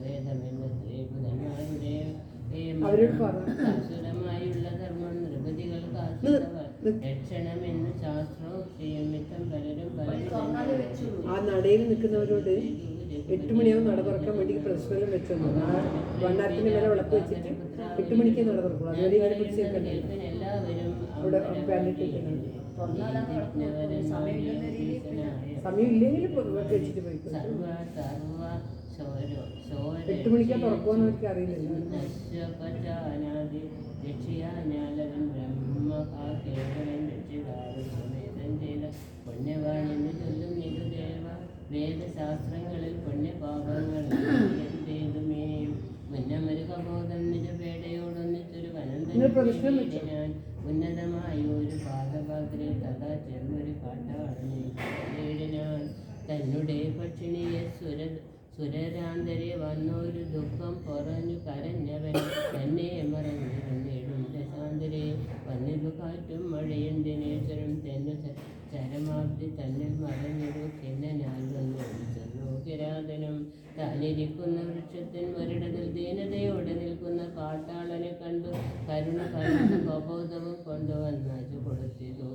വേദമെന്ന സ്ത്രീപുതന്മാരുടെ ആസുരമായുള്ള ധർമ്മം നൃപതികൾക്ക് ആശ്രിതവർ രക്ഷണമെന്ന് ശാസ്ത്രോക്തിയും മിത്തം പലരും പലരും. ആ നടയിൽ നിൽക്കുന്നവരോട് 8 മണിയാവും നട തുറക്കാൻ വേണ്ടി പ്രശ്നം വെച്ചോന്നു. വണ്ണാരത്തിന് മേലെ വിളക്ക് വെച്ചിട്ട് 8 മണിക്ക് നട തുറക്കുള്ളൂ. അതുവരെ ഇങ്ങനെ പിടിച്ച് വെക്കണ്ടേ. അവിടെ പാൻറ്റിട്ടിട്ടുണ്ട്. സമയമില്ലെങ്കിലും വെച്ചിട്ട് പോയി 8 മണിക്കാണ് തുറക്കുമെന്ന് അവർക്ക് അറിയില്ലല്ലോ. വാഗ്ദത്തം ചെയ്ത പുണ്യവാണെന്ന് ചൊല്ലും നിരുദേവ. വേദശാസ്ത്രങ്ങളിൽ പുണ്യപാപങ്ങൾ ചെയ്തുമേ. മുന്നമൊരു കബോധം നിജപേടയോടൊന്നിച്ചൊരു വനന്തൻ ഞാൻ ഉന്നതമായ ഒരു പാദപാത്രിൽ തഥാ ചെന്നൊരു കാട്ടാളനെ തന്നെ പക്ഷിണിയെ സുരരാന്തരെ വന്നൊരു ദുഃഖം പറഞ്ഞു കരഞ്ഞവൻ തന്നെ മറന്നിടും ദശാന്തരെ വന്നിതു കാറ്റും മഴയുണ്ടിനേശ്വരം തന്നെ ചരമാബ്ദി തന്നിൽ മറഞ്ഞൊരു കിന്നനാൽ വന്നു കിരാതനം താനിരിക്കുന്ന വൃക്ഷത്തിൻ ഒരിടത്തിൽ ദീനതയോടെ നിൽക്കുന്ന കാട്ടാളനെ കണ്ടു കരുണ കബോധവും കൊണ്ടുവന്നു കൊടുത്തിതു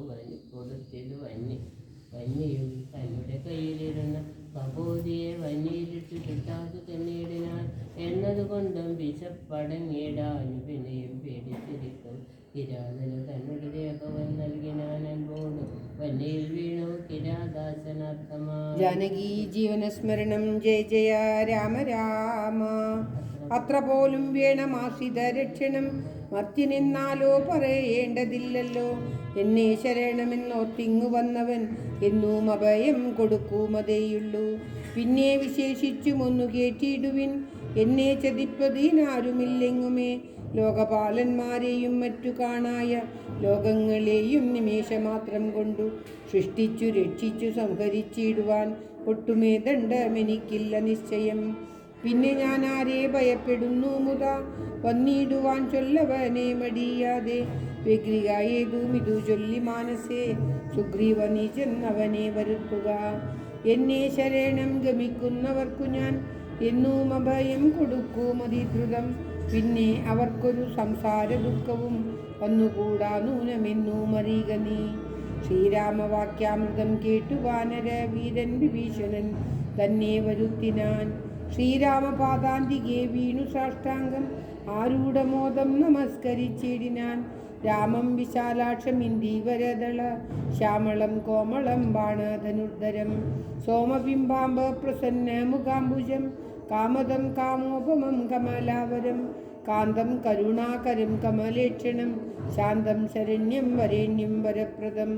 വന്യയും തന്നുടെ കയ്യിലിരുന്ന കബോധിയെ വന്യയിലിട്ട് കിട്ടാതെ തന്നെയിടിനാൻ എന്നതുകൊണ്ടും വിശപ്പടങ്ങിയിടാനും പിന്നെയും പേടിച്ചിരിക്കും കിരാതന് തന്നുടെ ദേഹവൻ നൽകിനാൻ അൻപോടും വന്യയിൽ വീണു കിരാദാസനാർത്ഥമാ. ജാനകി ജീവനസ്മരണം ജയ ജയ രാമ രാമ. അത്ര പോലും വേണമാസിത രക്ഷണം മർത്യനെന്നാലോ പറയേണ്ടതില്ലല്ലോ. എന്നെ ശരണമെന്നോർത്തിങ്ങു വന്നവൻ എന്നും അഭയം കൊടുക്കുമതേയുള്ളൂ. പിന്നെ വിശേഷിച്ചുമൊന്നു കേട്ടിടുവിൻ, എന്നെ ചതിപ്പതിനാരുമില്ലെങ്ങുമേ. ലോകപാലന്മാരെയും മറ്റു കാണായ ലോകങ്ങളെയും നിമേഷമാത്രം കൊണ്ടു സൃഷ്ടിച്ചു രക്ഷിച്ചു സംഹരിച്ചിടുവാൻ ഒട്ടുമേ ദണ്ഡമെനിക്കില്ല നിശ്ചയം. പിന്നെ ഞാൻ ആരെ ഭയപ്പെടുന്നു മുതാ, വന്നിടുവാൻ ചൊല്ലവനെ മടിയാതെ. വ്യഗ്രികായേതുമിതു ചൊല്ലി മാനസേ, സുഗ്രീവ നീ ചെന്നവനെ വരുത്തുക. എന്നെ ശരണം ഗമിക്കുന്നവർക്കു ഞാൻ എന്നും അഭയം കൊടുക്കുമതിദ്രുതം. പിന്നെ അവർക്കൊരു സംസാര ദുഃഖവും വന്നുകൂടാ നൂനമെന്നും അറിയുക നീ. ശ്രീരാമവാക്യാമൃതം കേട്ടു വാനര വീരൻ വിഭീഷണൻ തന്നെ വരുത്തിനാൻ. ശ്രീരാമപാദാന്തികെ വീണു സാഷ്ടാംഗം ആരൂഢമോദം നമസ്കരിച്ചിടിനാൻ. രാമം വിശാലാക്ഷം ഇന്ദീവരദള ശ്യാമളം കോമളം ബാണധനുർധരം. സോമബിംബാംബ പ്രസന്ന മുഖാംബുജം കാമദം കാമോപമം കമലാവരം. കാന്തം കരുണാകരം കമലേക്ഷണം ശാന്തം ശരണ്യം വരേണ്യം വരപ്രദം.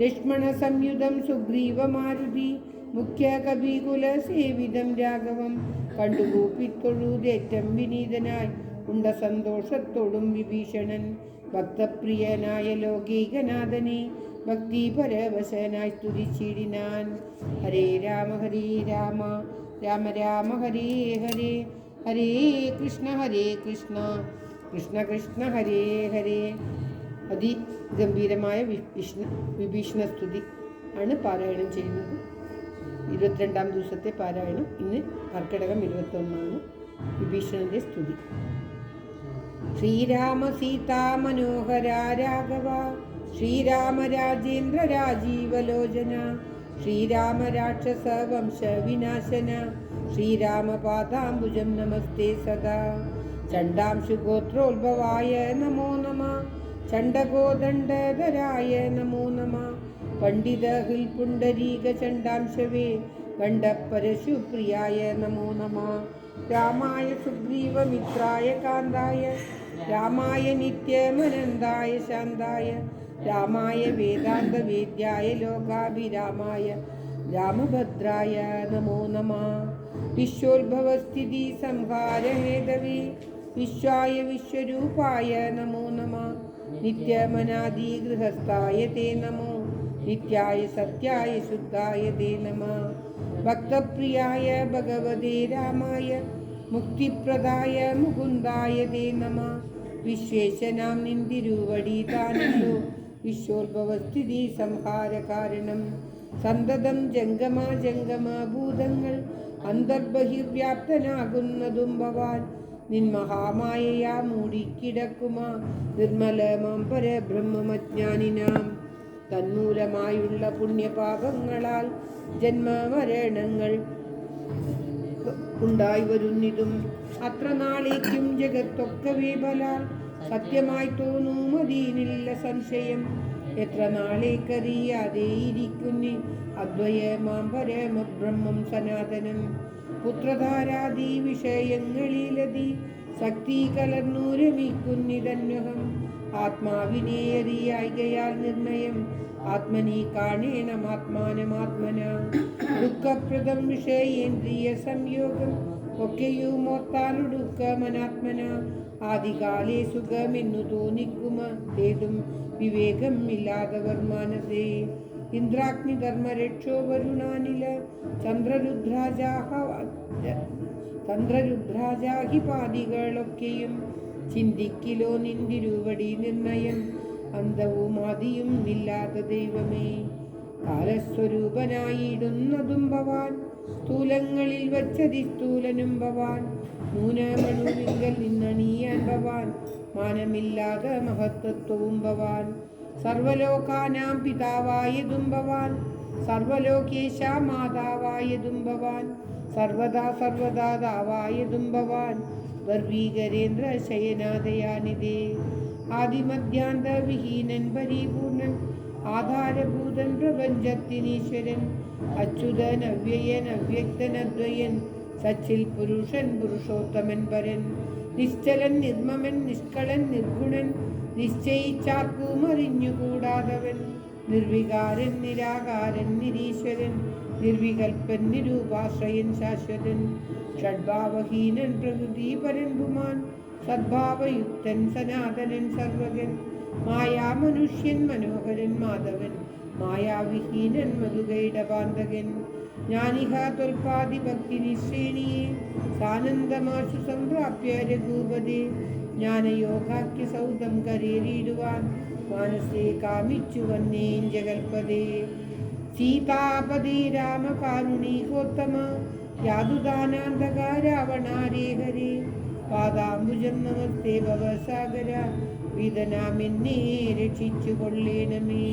ലക്ഷ്മണ സംയുതം സുഗ്രീവമാരുതി മുഖ്യ കവികുല സേവിതം രാഘവം. കണ്ടുകൂപ്പിത്തൊഴുതേറ്റം വിനീതനായി ഉണ്ട സന്തോഷത്തോടും വിഭീഷണൻ. ഭക്തപ്രിയനായ ലോകൈകനാഥനെ ഭക്തിപരവശനായി സ്തുതിച്ചിടിനാൻ. ഹരേ രാമ രാമ രാമ ഹരേ ഹരേ, ഹരേ കൃഷ്ണ കൃഷ്ണ കൃഷ്ണ ഹരേ ഹരേ. അതിഗംഭീരമായ വിഭീഷണ സ്തുതി ആണ് പാരായണം ചെയ്യുന്നത്. 22-ാം ദിവസത്തെ പാരായണം. ഇന്ന് കർക്കിടകം 21 വിഭീഷണന്റെ സ്തുതി. ശ്രീരാമ സീതാ മനോഹര രാഘവ, ശ്രീരാമ രാജേന്ദ്ര രാജീവലോചന, ശ്രീരാമ രാക്ഷസ വംശ വിനാശന, ശ്രീരാമ പാദാംബുജം നമസ്തേ സദാ. ചണ്ഡാംശു ഗോത്രോത്ഭവായ നമോ നമ, ചണ്ഡഗോദണ്ഡധരായ നമോ നമ, പണ്ഡിത ഹിൽ പുണ്ടരീക ചണ്ഡാംശവേ ഗണ്ഡപരശുപ്രിയായ നമോ നമ. രാമായ സുഗ്രീവമിത്രായ കാന്തായ, രാമായ നിത്യമനന്തായ ശാന്തായ, രാമായ വേദാന്ത വേദ്യായ ലോകാഭിരാമായ രാമഭദ്രായ നമോ നമ. വിശ്വോത്ഭവസ്ഥിതി സംഹാര ഹേതവേ വിശ്വായ വിശ്വരൂപായ നമോ നമ. നിത്യമനാദി ഗൃഹസ്ഥായ തേ നമോ, നിത്യായ സത്യായ ശുദ്ധായ തേ നമ. ഭക്തപ്രിയായ ഭഗവതേ രാമായ മുക്തിപ്രദായ മുകുന്ദായ തേ നമ. വിശ്വേശനാം നിന്തിരുവടി താനല്ലോ വിശ്വോത്ഭവസ്ഥിതി സംഹാര കാരണം. സന്തതം ജംഗമ ഭൂതങ്ങൾ അന്തർബഹിർവ്യാപ്തനാകുന്നതും ഭവാൻ. നിന്മഹാമായയാ മൂടിക്കിടക്കുമാ നിർമ്മലമാം പരബ്രഹ്മമജ്ഞാനിനാം. തന്മൂലമായുള്ള പുണ്യപാപങ്ങളാൽ ജന്മമരണങ്ങൾ ഉണ്ടായി വരുന്നിതും അത്ര നാളേക്കും ജഗത്തൊക്കവേ ബലാൽ സത്യമായി തോന്നും അതിനില്ല സംശയം. എത്ര നാളേക്കറിയാതെ ഇരിക്കുന്നി അദ്വയമാം പരമബ്രഹ്മം സനാതനം. പുത്രധാരാദി വിഷയങ്ങളിലതി ശക്തി കലർന്നു രമിക്കുന്നിതന്വഹം. ആത്മാവിനെ അറിയായികയാൽ നിർണയം ആത്മനി കാണേണം ആത്മാനമാത്മന ദുഃഖപ്രദം വിഷയേന്ദ്രിയ സംയോഗം ഒക്കെയും ഓർത്താലൊടുക്കമനാത്മന ആദികാലേ സുഖമെന്നു തോന്നിക്കുമേതും വിവേകം ഇല്ലാതവർ മാനസേ ഇന്ദ്രാഗ്നി ധർമ്മരക്ഷോ വരുണാനില ചന്ദ്രരുദ്രാജാഹിപാദികളൊക്കെയും ചിന്തിക്കിലോ നിന്തിരുവടി നിർണയം അന്തവും ആദിയും ഇല്ലാത്ത ദൈവമേ കാലസ്വരൂപനായിടുന്നതും ഭവാൻ സ്ഥൂലങ്ങളിൽ വച്ചതിസ്ഥൂലനും ഭവാൻ നൂനമണുവിങ്കൽ നിന്നണിയാൻ ഭവാൻ മാനമില്ലാതെ മഹത്തത്വവും ഭവാൻ സർവലോകാനാം പിതാവായതും ഭവാൻ സർവലോകേശ മാതാവായതും ഭവാൻ സർവദാതാവായതും ഭവാൻ വർവീകരേന്ദ്ര ശയനാദയാനിതേ ആദിമധ്യാന്ത വിഹീനൻ പരിപൂർണൻ ആധാരഭൂതൻ പ്രപഞ്ചത്തിനീശ്വരൻ അച്യുതൻ അവ്യയൻ അവ്യക്തൻ അദ്വയൻ സച്ചിൽ പുരുഷൻ പുരുഷോത്തമൻ പരൻ നിശ്ചലൻ നിർമ്മമൻ നിഷ്കളൻ നിർഗുണൻ നിശ്ചയിച്ചാർക്കും അറിഞ്ഞുകൂടാതവൻ നിർവികാരൻ നിരാകാരൻ നിരീശ്വരൻ നിർവികൽപ്പൻ നിരൂപാശ്രയൻ ശാശ്വതൻ ഷഡ്ഭാവഹീനൻ പ്രകൃതി പരൻ പുമാൻ സദ്ഭാവയുക്തൻ സനാതനൻ സർവകൻ മായാമനുഷ്യൻ മനോഹരൻ മാധവൻ മായാവിഹീനൻ മധുകൈടപാന്തകൻ ജ്ഞാനിഹ ത്വൽപാദി ഭക്തി നിശ്രേണിയെ സാനന്ദമാശു സംപ്രാപ്യ രഘൂപതേ ജ്ഞാനയോഗാഖ്യ സൗദം കരേറിയിടുവാൻ മാനസേ കാമിച്ചു വന്നേൻ ജഗൽപദേ സീതാപദേ രാമകാരുണീകോത്തമ യാതുദാനാന്തക രാവണാരേ ഹരേ പാദാംബുജം നമസ്തേ ഭവസാഗര വിദനാമെന്നെ രക്ഷിച്ചു കൊള്ളേണമേ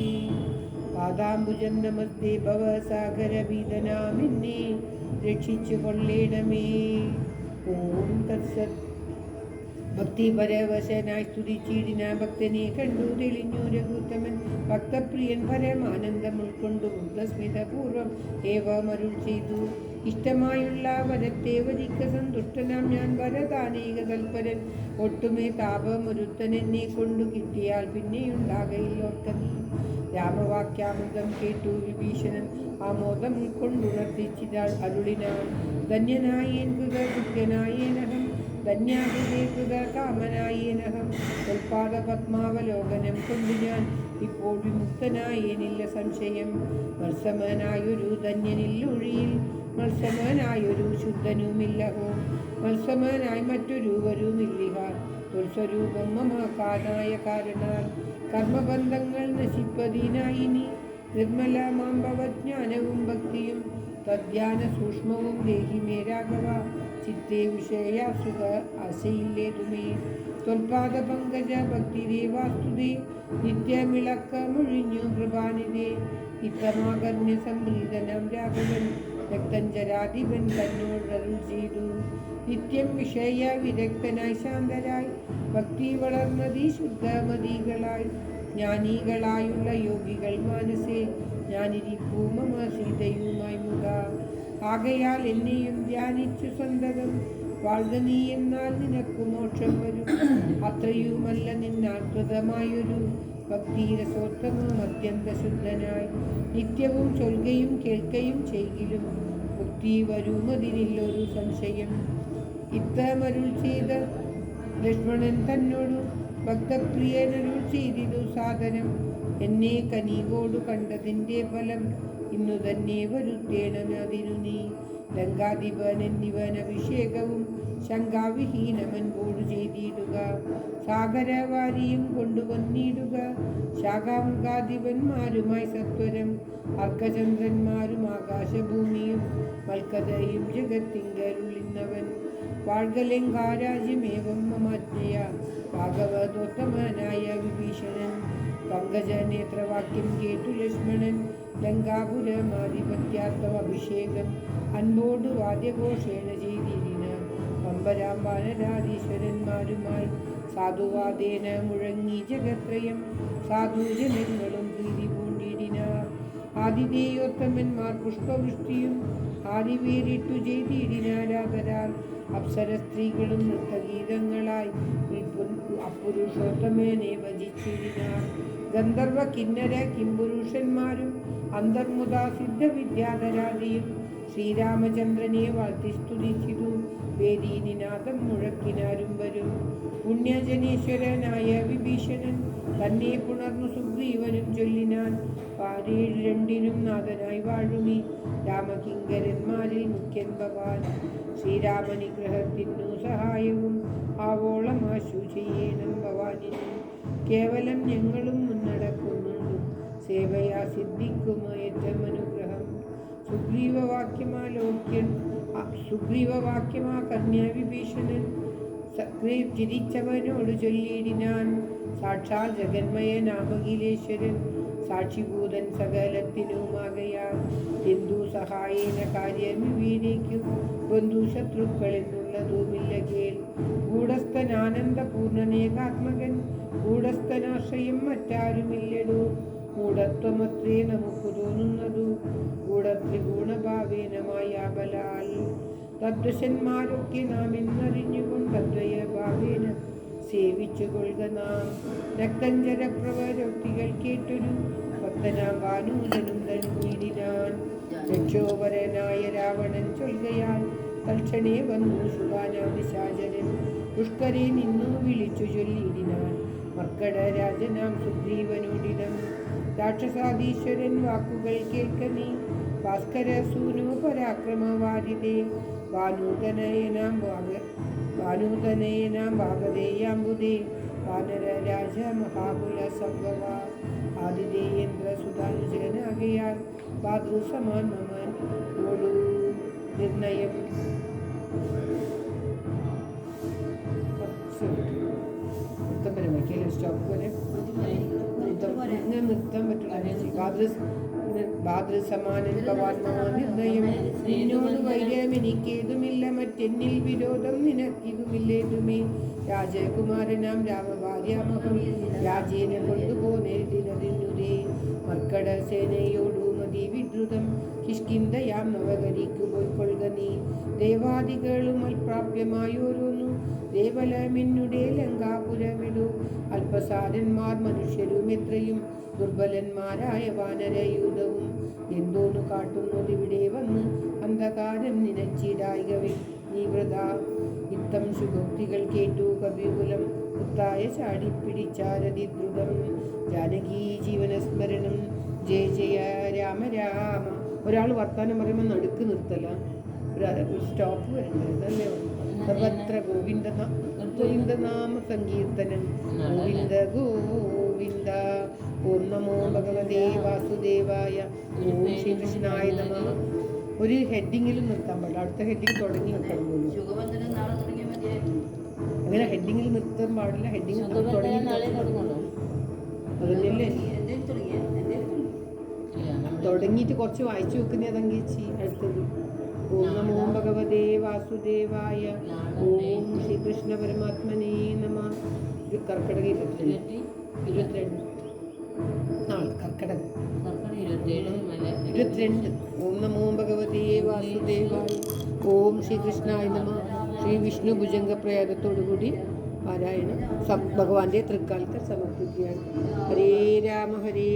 പാദാംബുജം നമസ്തേ ഭവസാഗര വിദനാമെന്നെ രക്ഷിച്ചു കൊള്ളേണമേ. ഓം തത്സത്. ഭക്തിപരവശനായി സ്തുതിച്ചിടിന ഭക്തനെ കണ്ടു തെളിഞ്ഞു രഘുത്തമൻ ഭക്തപ്രിയൻ പരമാനന്ദം ഉൾക്കൊണ്ടു മുഗ്ധസ്മിതപൂർവം ഏവമരുൾ ചെയ്തു. ഇഷ്ടമായുള്ള വരത്തെ വരിക്ക സന്തുഷ്ടനാം ഞാൻ വരദാനേക തൽപരൻ ഒട്ടുമേ താപമൊരുത്തൻ എന്നെ കൊണ്ടു കിട്ടിയാൽ പിന്നെയുണ്ടാകയില്ലോർക്ക നീ. രാമവാക്യാമൃതം കേട്ടു വിഭീഷണൻ ആമോദം ഉൾക്കൊണ്ടുണർത്തിച്ചിതാൾ അരുളിനാൾ. ധന്യനായേൻ കൃതകൃത്യനായേനഹം ധന്യാഹൃദേ കൃത കാമനായേനഹം ഉൽപാദ പത്മാവലോകനം കൊണ്ടു ഞാൻ ഇപ്പോൾ വിമുക്തനായേനില്ല സംശയം. മത്സമനായൊരു ധന്യനില്ലൊഴിയിൽ മത്സമനായൊരു ശുദ്ധനുമില്ലഹോ മത്സമനായി മറ്റൊരു വരുമില്ലിഹ തുൽസ്വരൂപം മമാകാനായ കാരണാൽ കർമ്മബന്ധങ്ങൾ നശിപ്പതിനായി നീ നിർമ്മലമാം ഭവജ്ഞാനവും ഭക്തിയും തദ്ധ്യാന സൂക്ഷ്മവും ദേഹി മേ രാഘവ ചിത്തേ വിഷയാസുഖ ആശയില്ലേതുമേ. ത്വൽപാദ പങ്കജ ഭക്തിരേവാസ്തുതേ നിത്യമിളക്കമൊഴിഞ്ഞു കൃപാനിതേ. ഇത്തമാകർണ്യ സംപ്രീതനം രാഘവൻ രക്തഞ്ചരാധിപൻ തന്നോടരുൾ ചെയ്തു. നിത്യം വിഷയ വിരക്തനായി ശാന്തരായി ഭക്തി വളർന്നതി ശുദ്ധമതികളായി ജ്ഞാനികളായുള്ള യോഗികൾ മാനസേ ഞാനിരിപ്പൂ മമ സീതയുമായി മുഖ. ആകയാൽ എന്നെയും ധ്യാനിച്ചു സ്വന്തകം വാഴ്ക നീ എന്നാൽ നിനക്കു മോക്ഷം വരും. അത്രയുമല്ല നിന്നാൽ കൃതമായൊരു ഭക്തിരസോത്തമം അത്യന്ത ശുദ്ധനായി നിത്യവും ചൊൽകയും കേൾക്കയും ചെയ്കിലും മുക്തി വരുമതിനില്ലൊരു സംശയം. ഇത്തമരുൾ ചെയ്ത ലക്ഷ്മണൻ തന്നോടു ഭക്തപ്രിയനരുൾ ചെയ്തിതു സാധനം. എന്നെ കനിവോടു കണ്ടതിൻ്റെ ഫലം ഇന്നു തന്നെ വരുത്തേണമതിനു നീ. ലങ്കാധിപൻ എന്നിവൻ അഭിഷേകവും ശങ്കാവിഹീനമൻപോടു ചെയ്തിടുക. സാഗരവാരിയും കൊണ്ടുവന്നിടുക. ശാഖാമുഖാധിപന്മാരുമായി സത്വരം അർക്കചന്ദ്രന്മാരും ആകാശഭൂമിയും മൽക്കഥയും ജഗത്തിങ്കരുളിന്നവൻ. വാഴ്കലങ്കാരാജ്യമേവം മമാജ്ഞയ ഭാഗവതോത്തമനായ വിഭീഷണൻ. പങ്കജനേത്രവാക്യം കേട്ടു ലക്ഷ്മണൻ ലങ്കാപുരമാധിപത്യാർത്ഥം അഭിഷേകം അൻപോട് വാദ്യഘോഷേണ ചെയ്തിരിന. പമ്പരാം വാനരാധീശ്വരന്മാരുമായി സാധുവാദേന മുഴങ്ങി ജഗത്രയം. സാധുജനങ്ങളും പ്രീതി പൂണ്ടിടിന. ആതിഥേയോത്തമന്മാർ പുഷ്പവൃഷ്ടിയും ആദിവേറിട്ടു ചെയ്തിടിനാരാധരാൽ അപ്സര സ്ത്രീകളും നൃത്തഗീതങ്ങളായി അപുരുഷോത്തമനെ ഭജിച്ചിടിനാർ. ഗന്ധർവ കിന്നര കിംപുരുഷന്മാരും അന്തർമുദാ സിദ്ധവിദ്യാധരാദിയും ശ്രീരാമചന്ദ്രനെ വാഴ്ത്തി സ്തുതിച്ചിതു. വേദീനിനാദം മുഴക്കിനാരും വരും. പുണ്യജനീശ്വരനായ വിഭീഷണൻ തന്നെ പുണർന്നു സുഗ്രീവനും ചൊല്ലിനാൻ. പാരേഴ് രണ്ടിനും നാഥനായി വാഴുമി രാമകിങ്കരന്മാരിൽ മുഖ്യൻ ഭവാൻ. ശ്രീരാമനിഗ്രഹത്തിനു സഹായവും ആവോളം ആശു ചെയ്യണം ഭവാനിന്. കേവലം ഞങ്ങളും മുന്നടക്കുന്നുള്ളൂ സേവയാ സിദ്ധിക്കുമോ ഏറ്റവും അനുഗ്രഹം. സുഗ്രീവവാക്യമാ കന്യ വിഭീഷണൻ ചിരിച്ചവനോട് ചൊല്ലിയിടിനാൻ. സാക്ഷാൽ ജഗന്മയനാമഖിലേശ്വരൻ സാക്ഷിഭൂതൻ സകലത്തിനുമാകയാൽ ഹിന്ദു സഹായേന കാര്യം വീണിക്കും ബന്ധുശത്രുക്കൾ എന്നുള്ളതുമില്ല കേൾ. ഗൂഢസ്ഥനാനന്ദപൂർണനേകാത്മകൻ ഗൂഢസ്ഥനാശ്രയം മറ്റാരുമില്ലടൂ. മൂഢത്വമത്രേ നമുക്ക് തോന്നുന്നതു ഗൂഢത്രിഗുണഭാവേന മായാബലാൽ. തദ്വശന്മാരൊക്കെ നാം എന്നറിഞ്ഞുകൊണ്ടദ്വയഭാവേന സേവിച്ചു കൊള്ളുക നാം. രക്തഞ്ചര പ്രവരോക്തികൾ കേട്ടൊരു ഭക്തനാം വാനൂതനും തൻവീടിനാൻ. രക്ഷോപരനായ രാവണൻ ചൊൽകയാൽ തൽക്ഷണേ വന്നു ശുഭാനാദിശാചരൻ പുഷ്കരെ നിന്നു വിളിച്ചു ചൊല്ലിയിടിനാൻ. മർക്കടരാജനാം സുഗ്രീവനോടിനം രാക്ഷസാധീശ്വരൻ വാക്കുകൾ കേൾക്ക നീ. ഭാസ്കരസൂനു പരാക്രമവാരിതേ വാനൂതനയനാം ഭാഗതേയാംബുദേ വാനരരാജ മഹാകുല സംഭവ. ആതിഥേയേന്ദ്ര സുധാനുജനാകയാൽ ഭാതൃസമാൻ മമൻ ഓടു നിർണയം. സ്റ്റോപ്പ് പോലെ ഞാൻ നിർത്താൻ പറ്റില്ല. ഭാതൃസമാനൻ ഭവാൻ മമ നിർണയം. നിന്നോട് വൈര്യം എനിക്കേതുമില്ല മറ്റെന്നിൽ വിരോധം നിനക്കിതുമില്ലേതുമേ. രാജകുമാരനാം രാമഭാര്യാമഹം രാജേന കൊണ്ടുപോന്നേതിനതിനുതേ. മർക്കട സേനയോടു മതി വിദ്രുതം കിഷ്കിന്ധയാം നവകരിക്കു പോയിക്കൊള്ളുക നീ. ദേവാദികളും അൽപ്രാപ്യമായോരോന്നു ദേവലമെന്നുടെ ലങ്കാപുരമിടു. അല്പസാരന്മാർ മനുഷ്യരും എത്രയും ദുർബലന്മാരായ വാനരയൂഥവും എന്തോന്നു കാട്ടുന്നതിവിടെ വന്ന് അന്ധകാരം നിനച്ചിടായികവേ നീ വൃത. ഇത്തം ശുഭോക്തികൾ കേട്ടു കവികുലം മുത്തായ ചാടിപ്പിടിച്ചാരതിദ്രുതം. ജാനകീ ജീവനസ്മരണം ജയ ജയ രാമ രാമ. ഒരാൾ വർത്താനം പറയുമ്പോൾ നടുക്ക് നിർത്തല, ഒരു സ്റ്റോപ്പ് വരണ്ടത് അല്ലേ. സർവത്ര ഗോവിന്ദനാമ സങ്കീർത്തനം ഗോവിന്ദ ഗോവിന്ദ. ഓം നമോ ഭഗവതേ വാസുദേവായ. ഓം ശ്രീകൃഷ്ണായ നമഃ. ഒരു ഹെഡിങ്ങിൽ നിർത്താൻ പാടില്ല, അടുത്ത ഹെഡിങ് തുടങ്ങി വെക്കണം പോലും. അങ്ങനെ ഹെഡിങ്ങിൽ നിർത്താൻ പാടില്ല, ഹെഡിങ് തുടങ്ങി അതല്ലേ തുടങ്ങിയിട്ട് കുറച്ച് വായിച്ചു വെക്കുന്ന അതങ്കേച്ചി. അടുത്തത് ഓം നമോ ഭഗവതേ വാസുദേവായ. ഓം ശ്രീകൃഷ്ണ പരമാത്മനേ നമഃ. ഇത് കർക്കിടക 22 കർക്കിടക 22. ഓം നമോ ഭഗവതേ വാസുദേവായ. ഓം ശ്രീകൃഷ്ണായ നമഃ. ശ്രീ വിഷ്ണു ഭുജംഗ പ്രയാഗത്തോടുകൂടി പാരായണം ഭഗവാന്റെ തൃക്കാൽക്കൽ സമർപ്പിക്കുകയാണ്. ഹരേ രാമ ഹരേ